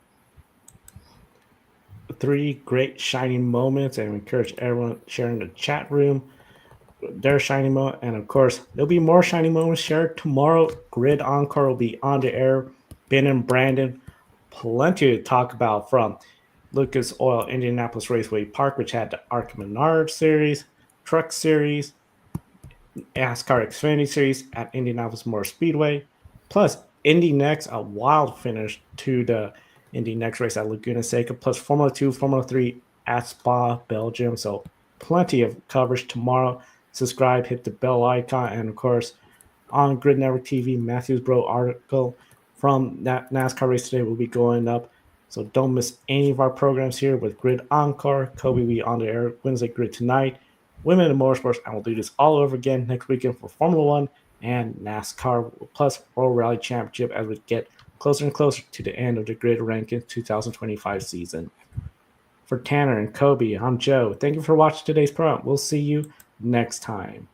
3 great shining moments, and we encourage everyone sharing the chat room their shining moment. And of course, there'll be more shining moments shared tomorrow. Grid Encore will be on the air. Ben and Brandon, plenty to talk about from Lucas Oil Indianapolis Raceway Park, which had the ARC Menard Series, Truck Series, NASCAR Xfinity Series at Indianapolis Motor Speedway, plus Indy Next, a wild finish to the Indy Next race at Laguna Seca, plus Formula 2, Formula 3 at Spa, Belgium. So plenty of coverage tomorrow. Subscribe, hit the bell icon, and of course, on Grid Network TV, Matthews Bro article from that NASCAR race today will be going up. So don't miss any of our programs here with Grid Encore. Kobe will be on the air Wednesday Grid tonight, Women in Motorsports, and we'll do this all over again next weekend for Formula One and NASCAR plus World Rally Championship as we get closer and closer to the end of the Grid Rankings 2025 season. For Tanner and Kobe, I'm Joe. Thank you for watching today's program. We'll see you next time.